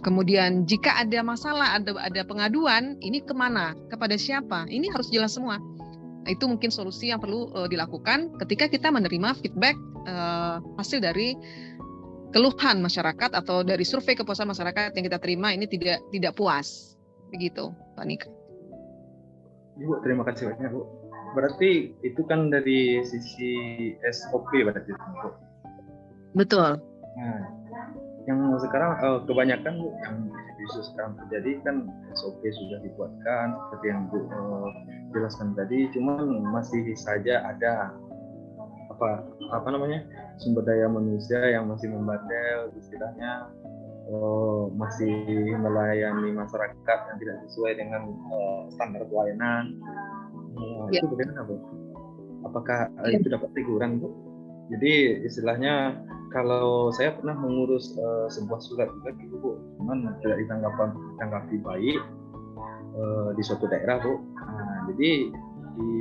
kemudian jika ada masalah, ada pengaduan, ini kemana, kepada siapa, ini harus jelas semua. Nah, itu mungkin solusi yang perlu dilakukan ketika kita menerima feedback hasil dari keluhan masyarakat atau dari survei kepuasan masyarakat yang kita terima ini tidak puas, begitu, Pak Nika. Bu, terima kasih banyak Bu. Berarti itu kan dari sisi SOP berarti Bu. Betul. Nah, yang sekarang kebanyakan Bu, yang isu sekarang terjadi kan SOP sudah dibuatkan seperti yang Bu jelaskan tadi, cuman masih saja ada sumber daya manusia yang masih membandel, istilahnya masih melayani masyarakat yang tidak sesuai dengan standar pelayanan. Itu bagaimana Bu? Apakah itu dapat teguran Bu? Jadi istilahnya kalau saya pernah mengurus sebuah surat juga gitu Bu, cuman tidak ditanggapi baik di suatu daerah Bu. Nah, jadi di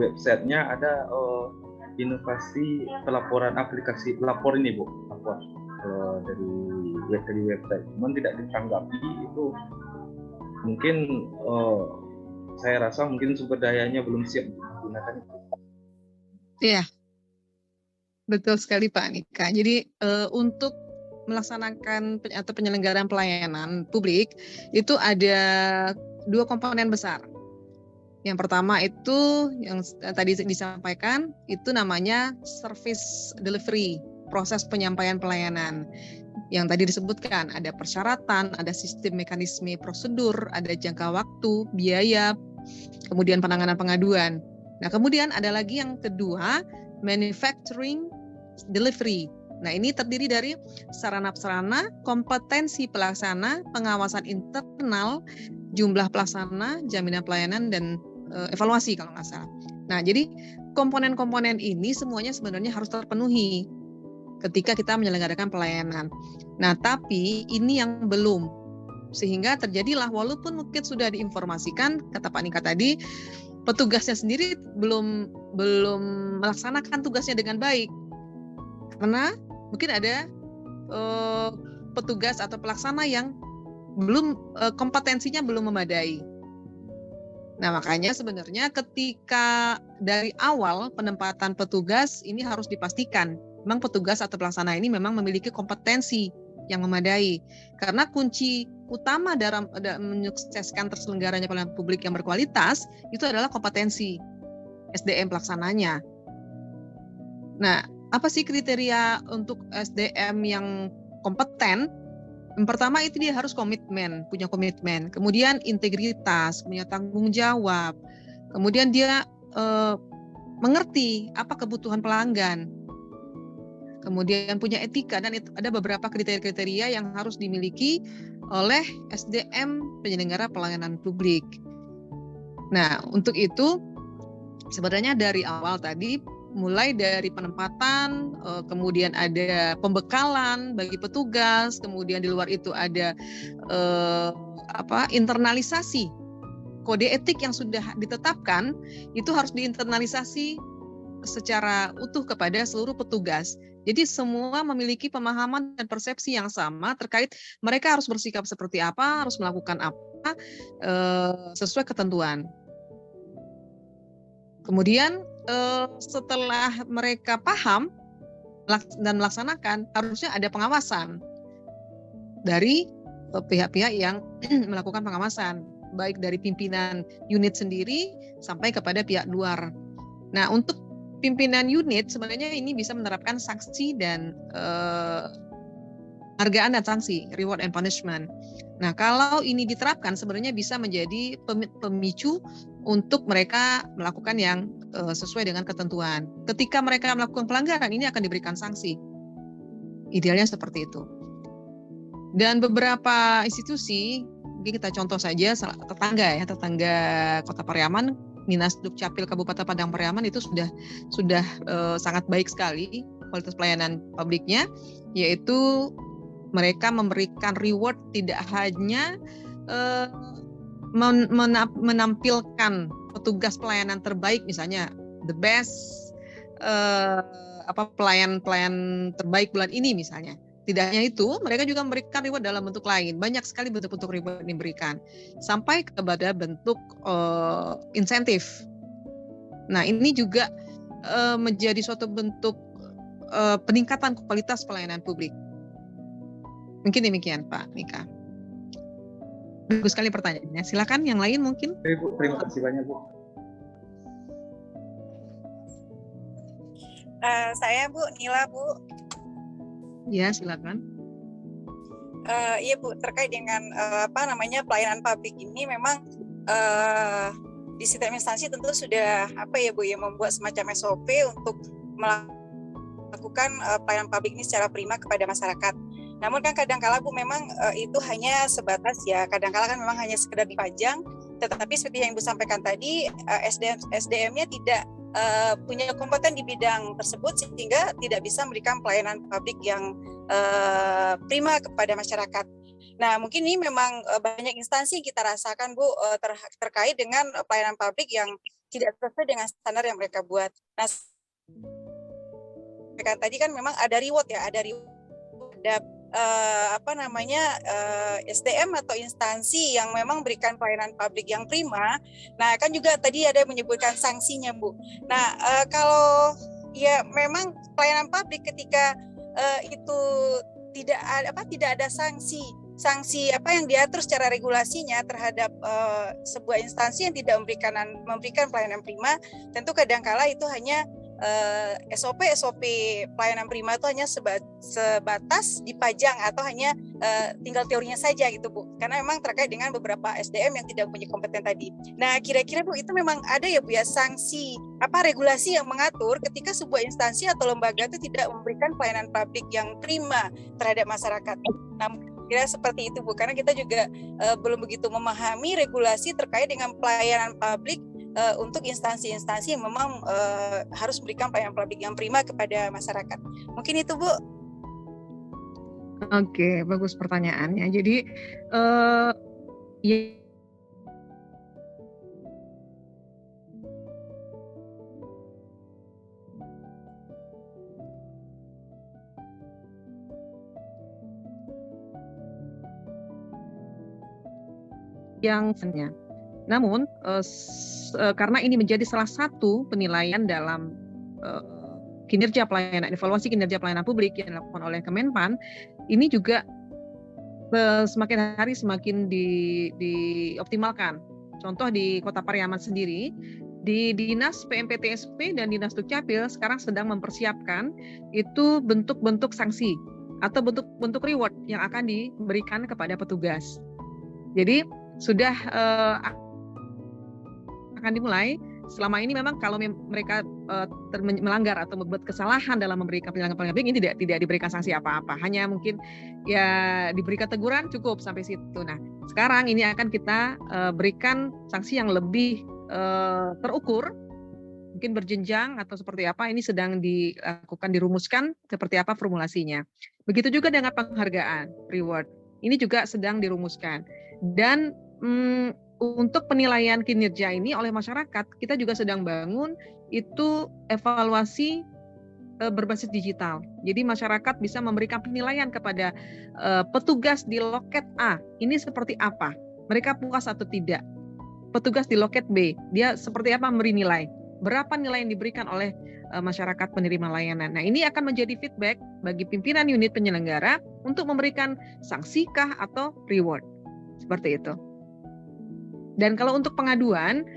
websitenya ada inovasi pelaporan aplikasi lapor ini Bu, lapor dari website, cuman tidak ditanggapi. Itu mungkin saya rasa mungkin sumber dayanya belum siap digunakan itu. Iya, betul sekali Pak Nika. Jadi untuk melaksanakan atau penyelenggaraan pelayanan publik itu ada 2 komponen besar. Yang pertama itu yang tadi disampaikan itu namanya service delivery, proses penyampaian pelayanan. Yang tadi disebutkan ada persyaratan, ada sistem mekanisme prosedur, ada jangka waktu, biaya, kemudian penanganan pengaduan. Nah, kemudian ada lagi yang kedua, manufacturing delivery. Nah, ini terdiri dari sarana-prasarana, kompetensi pelaksana, pengawasan internal, jumlah pelaksana, jaminan pelayanan, dan evaluasi kalau nggak salah. Nah, jadi komponen-komponen ini semuanya sebenarnya harus terpenuhi ketika kita menyelenggarakan pelayanan. Nah, tapi ini yang belum. Sehingga terjadilah walaupun mungkin sudah diinformasikan, kata Pak Nika tadi, petugasnya sendiri belum melaksanakan tugasnya dengan baik. Karena mungkin ada petugas atau pelaksana yang belum kompetensinya belum memadai. Nah, makanya sebenarnya ketika dari awal penempatan petugas ini harus dipastikan memang petugas atau pelaksana ini memang memiliki kompetensi yang memadai. Karena kunci utama dalam menyukseskan terselenggaranya pelayanan publik yang berkualitas itu adalah kompetensi SDM pelaksananya. Nah, apa sih kriteria untuk SDM yang kompeten? Yang pertama itu dia harus komitmen, punya komitmen. Kemudian integritas, punya tanggung jawab. Kemudian dia mengerti apa kebutuhan pelanggan. Kemudian punya etika, dan ada beberapa kriteria-kriteria yang harus dimiliki oleh SDM penyelenggara pelayanan publik. Nah, untuk itu sebenarnya dari awal tadi mulai dari penempatan, kemudian ada pembekalan bagi petugas, kemudian di luar itu ada internalisasi kode etik yang sudah ditetapkan itu harus diinternalisasi secara utuh kepada seluruh petugas. Jadi semua memiliki pemahaman dan persepsi yang sama terkait mereka harus bersikap seperti apa, harus melakukan apa sesuai ketentuan. Kemudian setelah mereka paham dan melaksanakan, harusnya ada pengawasan dari pihak-pihak yang melakukan pengawasan, baik dari pimpinan unit sendiri sampai kepada pihak luar. Nah, untuk pimpinan unit sebenarnya ini bisa menerapkan sanksi dan hargaan dan sanksi, reward and punishment. Nah, kalau ini diterapkan sebenarnya bisa menjadi pemicu untuk mereka melakukan yang sesuai dengan ketentuan. Ketika mereka melakukan pelanggaran, ini akan diberikan sanksi. Idealnya seperti itu. Dan beberapa institusi, mungkin kita contoh saja tetangga Kota Pariaman, Dinas Dukcapil Kabupaten Padang Pariaman itu sudah sangat baik sekali kualitas pelayanan publiknya, yaitu mereka memberikan reward tidak hanya menampilkan petugas pelayanan terbaik, misalnya the best pelayan terbaik bulan ini misalnya. Tidak hanya itu, mereka juga memberikan reward dalam bentuk lain. Banyak sekali bentuk-bentuk reward yang diberikan sampai kepada bentuk insentif. Nah, ini juga menjadi suatu bentuk peningkatan kualitas pelayanan publik. Mungkin demikian, Pak Nika. Bagus sekali pertanyaannya. Silakan yang lain mungkin. Bu, terima kasih banyak, Bu. Saya Bu Nila, Bu. Ya, silakan. Iya Bu, terkait dengan pelayanan publik ini memang di setiap instansi tentu sudah Bu membuat semacam SOP untuk melakukan pelayanan publik ini secara prima kepada masyarakat. Namun kan kadang-kala Bu memang itu hanya sebatas kadang-kala kan memang hanya sekedar dipajang, tetapi seperti yang Ibu sampaikan tadi SDM-nya tidak punya kompeten di bidang tersebut sehingga tidak bisa memberikan pelayanan publik yang prima kepada masyarakat. Nah, mungkin ini memang banyak instansi kita rasakan Bu terkait dengan pelayanan publik yang tidak sesuai dengan standar yang mereka buat. Nah, tadi kan memang ada reward ada SDM atau instansi yang memang berikan pelayanan publik yang prima. Nah, kan juga tadi ada menyebutkan sanksinya, Bu. Nah, kalau memang pelayanan publik ketika itu tidak ada sanksi yang diatur secara regulasinya terhadap sebuah instansi yang tidak memberikan pelayanan prima. Tentu kadangkala itu hanya SOP pelayanan prima itu hanya sebatas dipajang atau hanya tinggal teorinya saja gitu Bu, karena memang terkait dengan beberapa SDM yang tidak punya kompeten tadi. Nah kira-kira Bu, itu memang ada ya Bu ya sanksi regulasi yang mengatur ketika sebuah instansi atau lembaga itu tidak memberikan pelayanan publik yang prima terhadap masyarakat. Nah kira seperti itu Bu, karena kita juga belum begitu memahami regulasi terkait dengan pelayanan publik untuk instansi-instansi yang memang harus memberikan pelayanan publik yang prima kepada masyarakat. Mungkin itu Bu. Oke, bagus pertanyaannya. Jadi namun karena ini menjadi salah satu penilaian dalam kinerja pelayanan, evaluasi kinerja pelayanan publik yang dilakukan oleh Kemenpan, ini juga semakin hari semakin dioptimalkan. Contoh di Kota Pariaman sendiri, di Dinas PMPTSP dan Dinas Dukcapil sekarang sedang mempersiapkan itu bentuk-bentuk sanksi atau bentuk-bentuk reward yang akan diberikan kepada petugas. Jadi sudah akan dimulai. Selama ini memang kalau mereka melanggar atau membuat kesalahan dalam memberikan penjelasan publik ini tidak diberikan sanksi apa-apa, hanya mungkin ya diberikan teguran cukup sampai situ. Nah sekarang ini akan kita berikan sanksi yang lebih terukur, mungkin berjenjang atau seperti apa, ini sedang dilakukan, dirumuskan seperti apa formulasinya. Begitu juga dengan penghargaan, reward, ini juga sedang dirumuskan. Dan untuk penilaian kinerja ini oleh masyarakat, kita juga sedang bangun itu evaluasi berbasis digital. Jadi masyarakat bisa memberikan penilaian kepada petugas di loket A, ini seperti apa, mereka puas atau tidak. Petugas di loket B, dia seperti apa memberi nilai, berapa nilai yang diberikan oleh masyarakat penerima layanan. Nah ini akan menjadi feedback bagi pimpinan unit penyelenggara untuk memberikan sanksi kah atau reward, seperti itu. Dan kalau untuk pengaduan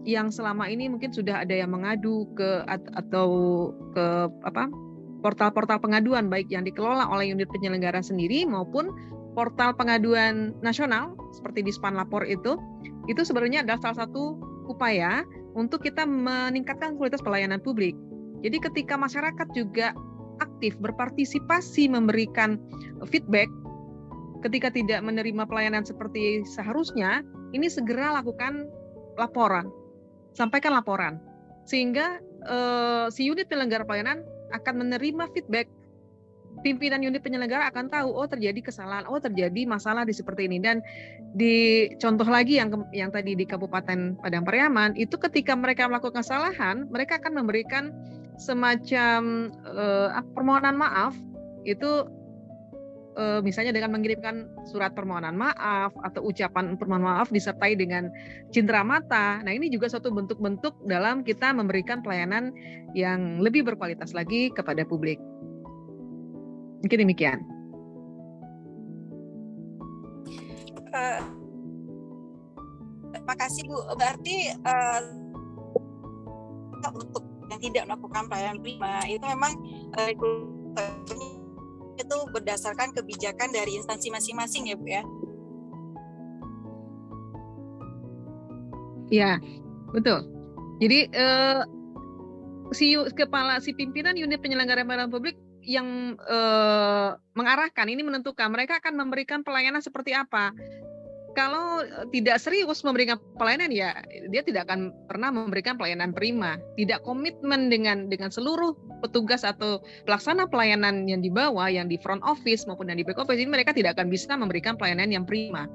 yang selama ini mungkin sudah ada yang mengadu ke portal-portal pengaduan baik yang dikelola oleh unit penyelenggara sendiri maupun portal pengaduan nasional seperti di Spanlapor itu sebenarnya adalah salah satu upaya untuk kita meningkatkan kualitas pelayanan publik. Jadi ketika masyarakat juga aktif berpartisipasi memberikan feedback ketika tidak menerima pelayanan seperti seharusnya, ini segera lakukan laporan, sampaikan laporan, sehingga si unit penyelenggara pelayanan akan menerima feedback. Pimpinan unit penyelenggara akan tahu, oh terjadi kesalahan, oh terjadi masalah di seperti ini. Dan di contoh lagi yang tadi di Kabupaten Padang Pariaman, itu ketika mereka melakukan kesalahan, mereka akan memberikan semacam permohonan maaf, itu misalnya dengan mengirimkan surat permohonan maaf atau ucapan permohonan maaf disertai dengan cindera mata. Nah ini juga suatu bentuk-bentuk dalam kita memberikan pelayanan yang lebih berkualitas lagi kepada publik. Mungkin demikian. Terima kasih Bu. Berarti untuk yang tidak melakukan pelayanan prima itu memang itu berdasarkan kebijakan dari instansi masing-masing ya Bu ya? Ya, betul. Jadi si pimpinan unit penyelenggara pelayanan publik yang mengarahkan ini menentukan mereka akan memberikan pelayanan seperti apa. Kalau tidak serius memberikan pelayanan ya dia tidak akan pernah memberikan pelayanan prima. Tidak komitmen dengan seluruh petugas atau pelaksana pelayanan yang di bawah, yang di front office maupun yang di back office, ini mereka tidak akan bisa memberikan pelayanan yang prima.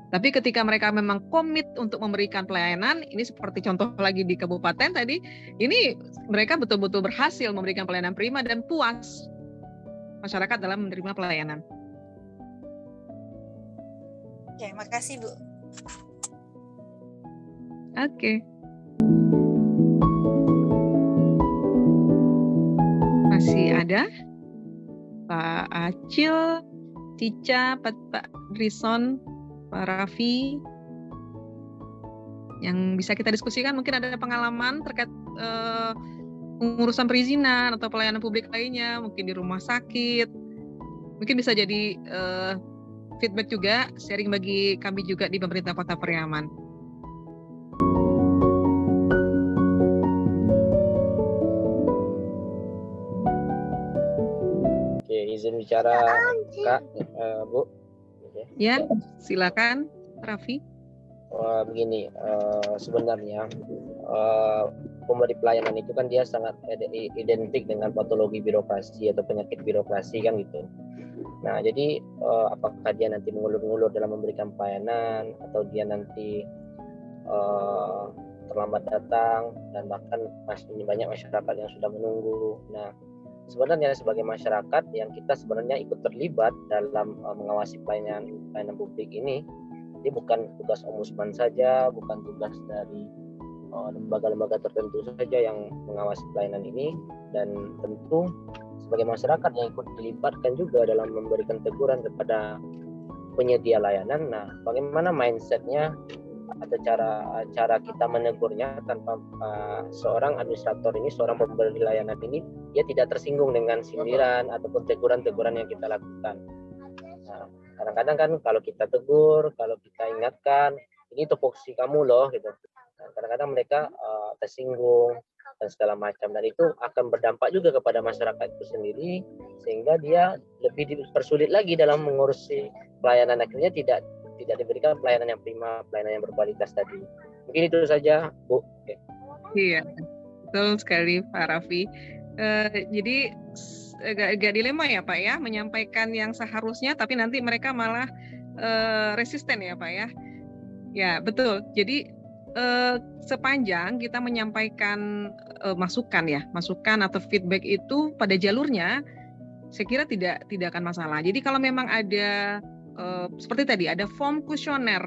Tapi ketika mereka memang komit untuk memberikan pelayanan, ini seperti contoh lagi di kabupaten tadi, ini mereka betul-betul berhasil memberikan pelayanan prima dan puas masyarakat dalam menerima pelayanan. Oke, makasih Bu. Oke. Masih ada? Pak Acil, Cica, Pak Drison, Pak Raffi, yang bisa kita diskusikan. Mungkin ada pengalaman terkait pengurusan perizinan atau pelayanan publik lainnya, mungkin di rumah sakit. Mungkin bisa jadi feedback juga, sharing bagi kami juga di pemerintah Kota Pariaman. Oke, izin bicara Kak, Bu. Ya, silakan Raffi. Begini, sebenarnya pemberi pelayanan itu kan dia sangat identik dengan patologi birokrasi atau penyakit birokrasi kan gitu. Nah, jadi apakah dia nanti mengulur-ngulur dalam memberikan pelayanan atau dia nanti terlambat datang dan bahkan masih banyak masyarakat yang sudah menunggu. Nah, sebenarnya sebagai masyarakat yang kita sebenarnya ikut terlibat dalam mengawasi pelayanan publik ini, ini bukan tugas ombudsman saja, bukan tugas dari lembaga-lembaga tertentu saja yang mengawasi pelayanan ini, dan tentu sebagai masyarakat yang ikut dilibatkan juga dalam memberikan teguran kepada penyedia layanan. Nah, bagaimana mindsetnya atau cara kita menegurnya tanpa seorang administrator ini, seorang pemberi layanan ini, dia tidak tersinggung dengan sindiran ataupun teguran-teguran yang kita lakukan. Nah, kadang-kadang kan kalau kita tegur, kalau kita ingatkan, ini tupoksi kamu loh gitu. Nah, kadang-kadang mereka tersinggung dan segala macam, dan itu akan berdampak juga kepada masyarakat itu sendiri, sehingga dia lebih dipersulit lagi dalam mengurusi pelayanan, akhirnya tidak diberikan pelayanan yang prima, pelayanan yang berkualitas tadi. Mungkin itu saja, Bu. Oke. Iya, betul sekali Pak Raffi. Jadi agak dilema ya Pak ya, menyampaikan yang seharusnya tapi nanti mereka malah resisten ya Pak ya. Ya betul. Jadi sepanjang kita menyampaikan masukan atau feedback itu pada jalurnya, saya kira tidak akan masalah. Jadi kalau memang ada seperti tadi ada form kuesioner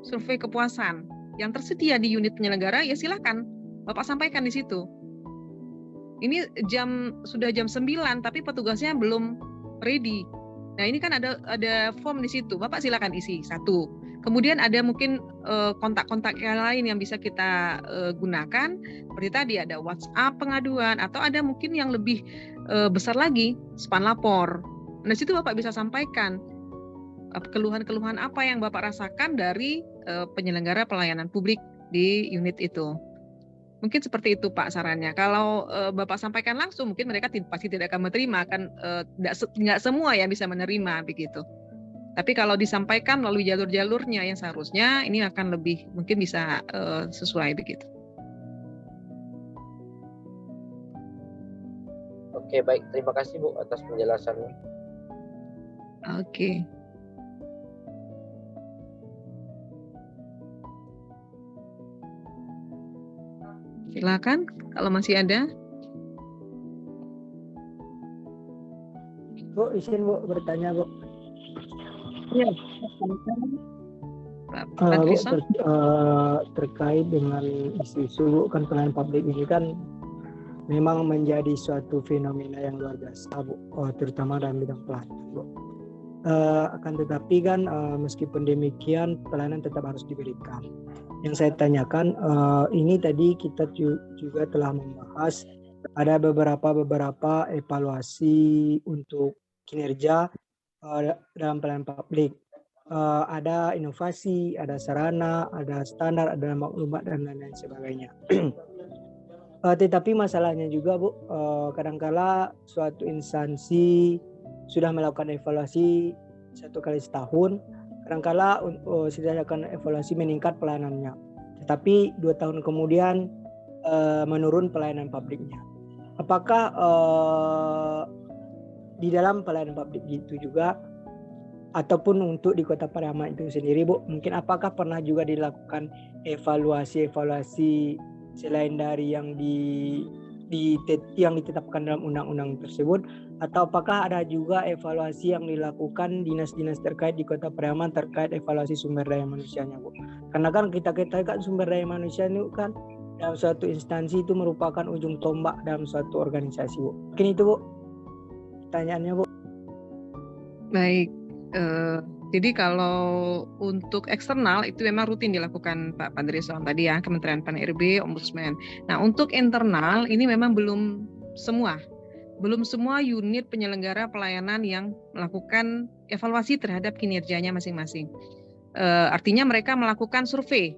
survei kepuasan yang tersedia di unit penyelenggara, ya silakan Bapak sampaikan di situ. Ini sudah jam 9 tapi petugasnya belum ready. Nah, ini kan ada form di situ. Bapak silakan isi satu. Kemudian ada mungkin kontak-kontak yang lain yang bisa kita gunakan. Seperti tadi ada WhatsApp pengaduan atau ada mungkin yang lebih besar lagi, span lapor. Nah, di situ Bapak bisa sampaikan keluhan-keluhan apa yang Bapak rasakan dari penyelenggara pelayanan publik di unit itu. Mungkin seperti itu Pak sarannya. Kalau Bapak sampaikan langsung, mungkin mereka pasti tidak akan menerima, kan nggak semua yang bisa menerima begitu. Tapi kalau disampaikan melalui jalur-jalurnya yang seharusnya, ini akan lebih mungkin bisa sesuai begitu. Oke, baik. Terima kasih Bu atas penjelasannya. Oke. Silakan kalau masih ada. Bu, izin Bu bertanya Bu. Ya. Bu, terkait dengan isu-isu kan pelayanan publik ini kan memang menjadi suatu fenomena yang luar biasa Bu, terutama dalam bidang pelayanan Bu. Akan tetapi kan meskipun demikian pelayanan tetap harus diberikan. Yang saya tanyakan ini tadi kita juga telah membahas ada beberapa evaluasi untuk kinerja dalam pelayanan publik. Ada inovasi, ada sarana, ada standar, ada maklumat dan lain-lain sebagainya. Tetapi masalahnya juga Bu, kadangkala suatu instansi sudah melakukan evaluasi 1 kali setahun, kadangkala sedangkan evaluasi meningkat pelayanannya, tetapi 2 tahun kemudian menurun pelayanan publiknya. Apakah di dalam pelayanan publik itu juga ataupun untuk di Kota Pariaman itu sendiri Bu, mungkin apakah pernah juga dilakukan evaluasi selain dari yang yang ditetapkan dalam undang-undang tersebut, atau apakah ada juga evaluasi yang dilakukan dinas-dinas terkait di Kota Pariaman terkait evaluasi sumber daya manusianya Bu? Karena kan kita kan sumber daya manusia ini kan dalam suatu instansi itu merupakan ujung tombak dalam suatu organisasi Bu. Mungkin itu Bu pertanyaannya Bu. Baik. Jadi kalau untuk eksternal itu memang rutin dilakukan Pak Padrison tadi ya, Kementerian PAN-RB, Ombudsman. Nah, untuk internal ini memang belum semua unit penyelenggara pelayanan yang melakukan evaluasi terhadap kinerjanya masing-masing. Artinya mereka melakukan survei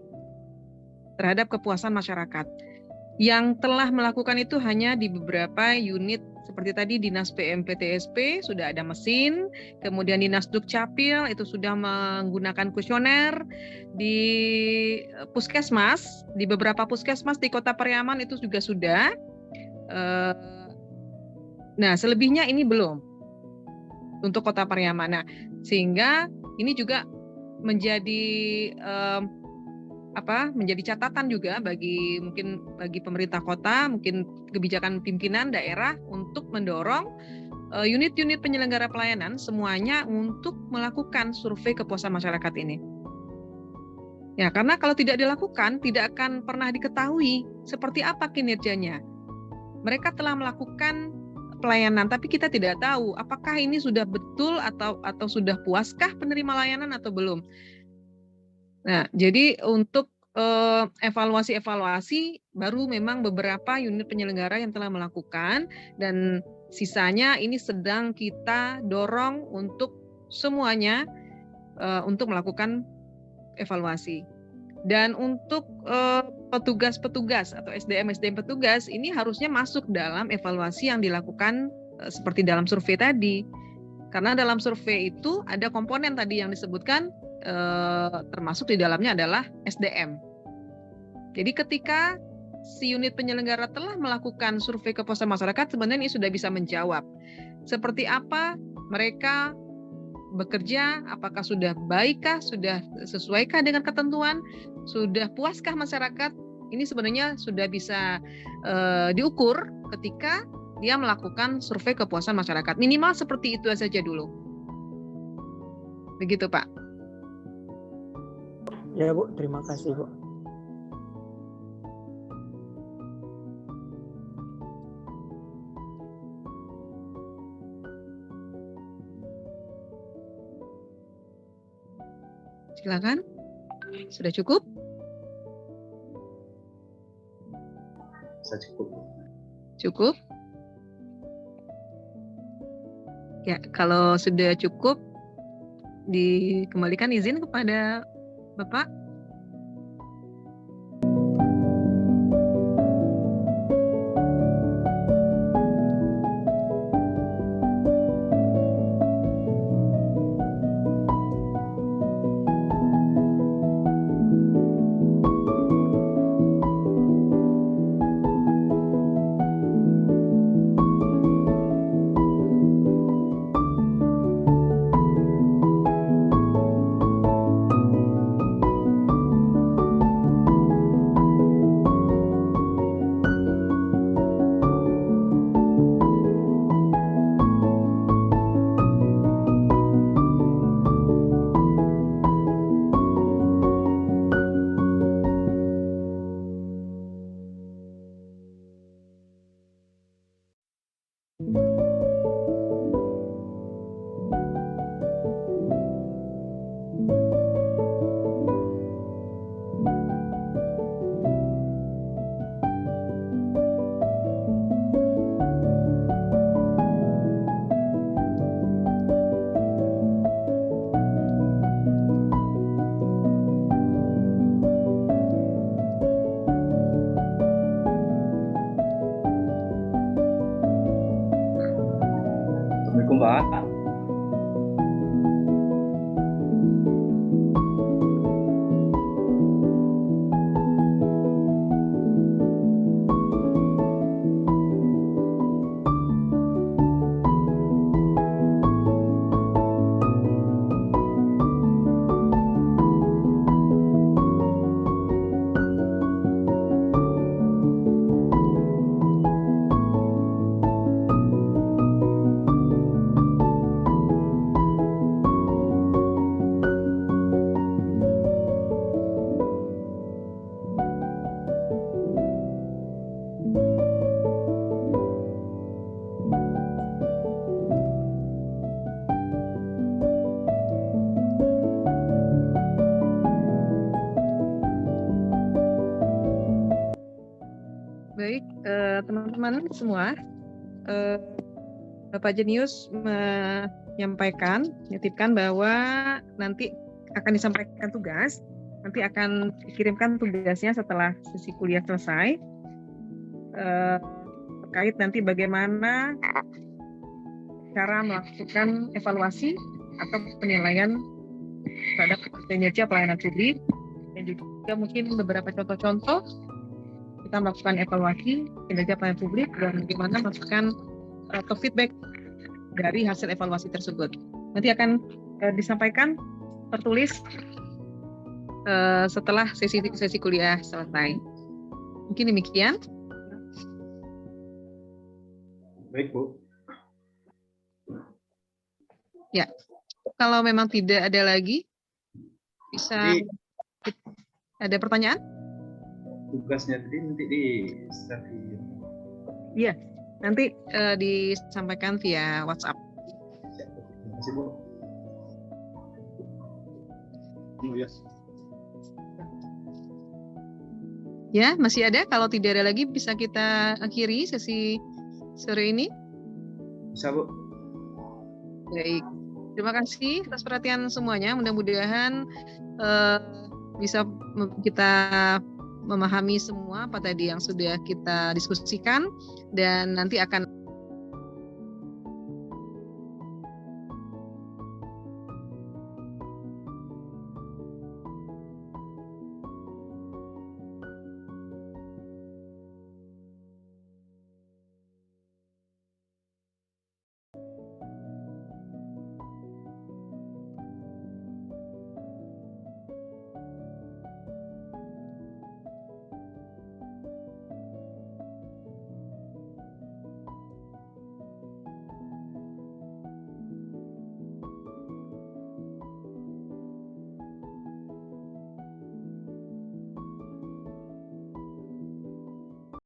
terhadap kepuasan masyarakat. Yang telah melakukan itu hanya di beberapa unit seperti tadi Dinas PMPTSP sudah ada mesin, kemudian Dinas Dukcapil itu sudah menggunakan kuesioner, di puskesmas, di beberapa puskesmas di Kota Pariaman itu juga sudah. Nah, selebihnya ini belum untuk Kota Pariaman. Nah, sehingga ini juga menjadi menjadi catatan juga bagi pemerintah kota, mungkin kebijakan pimpinan daerah untuk mendorong unit-unit penyelenggara pelayanan semuanya untuk melakukan survei kepuasan masyarakat ini. Ya, karena kalau tidak dilakukan tidak akan pernah diketahui seperti apa kinerjanya. Mereka telah melakukan pelayanan, tapi kita tidak tahu apakah ini sudah betul atau sudah puaskah penerima layanan atau belum. Nah, jadi untuk evaluasi baru memang beberapa unit penyelenggara yang telah melakukan, dan sisanya ini sedang kita dorong untuk semuanya untuk melakukan evaluasi. Dan untuk petugas-petugas atau SDM petugas ini harusnya masuk dalam evaluasi yang dilakukan seperti dalam survei tadi. Karena dalam survei itu ada komponen tadi yang disebutkan, termasuk di dalamnya adalah SDM. Jadi ketika si unit penyelenggara telah melakukan survei kepuasan masyarakat, sebenarnya ini sudah bisa menjawab seperti apa mereka bekerja, apakah sudah baikkah, sudah sesuaikah dengan ketentuan, sudah puaskah masyarakat. Ini sebenarnya sudah bisa diukur ketika dia melakukan survei kepuasan masyarakat. Minimal seperti itu saja dulu. Begitu, Pak. Ya, Bu, terima kasih, Bu. Silakan. Sudah cukup? Sudah cukup. Cukup? Ya, kalau sudah cukup, dikembalikan izin kepada Bapak. teman-teman semua, Bapak Jenius menitipkan bahwa nanti akan disampaikan tugas, nanti akan dikirimkan tugasnya setelah sesi kuliah selesai, terkait nanti bagaimana cara melakukan evaluasi atau penilaian terhadap kinerja pelayanan publik, dan juga mungkin beberapa contoh-contoh kita melakukan evaluasi kinerja pelayanan publik dan bagaimana melakukan atau feedback dari hasil evaluasi tersebut. Nanti akan disampaikan tertulis setelah sesi kuliah selesai. Mungkin demikian. Baik, Bu. Ya, kalau memang tidak ada lagi, bisa ada pertanyaan? Tugasnya tadi nanti di Iya, nanti disampaikan via WhatsApp. Terima kasih, Bu. Ya, masih ada. Kalau tidak ada lagi, bisa kita akhiri sesi sore ini. Bisa, Bu. Baik. Terima kasih atas perhatian semuanya. Mudah-mudahan bisa kita memahami semua apa tadi yang sudah kita diskusikan, dan nanti akan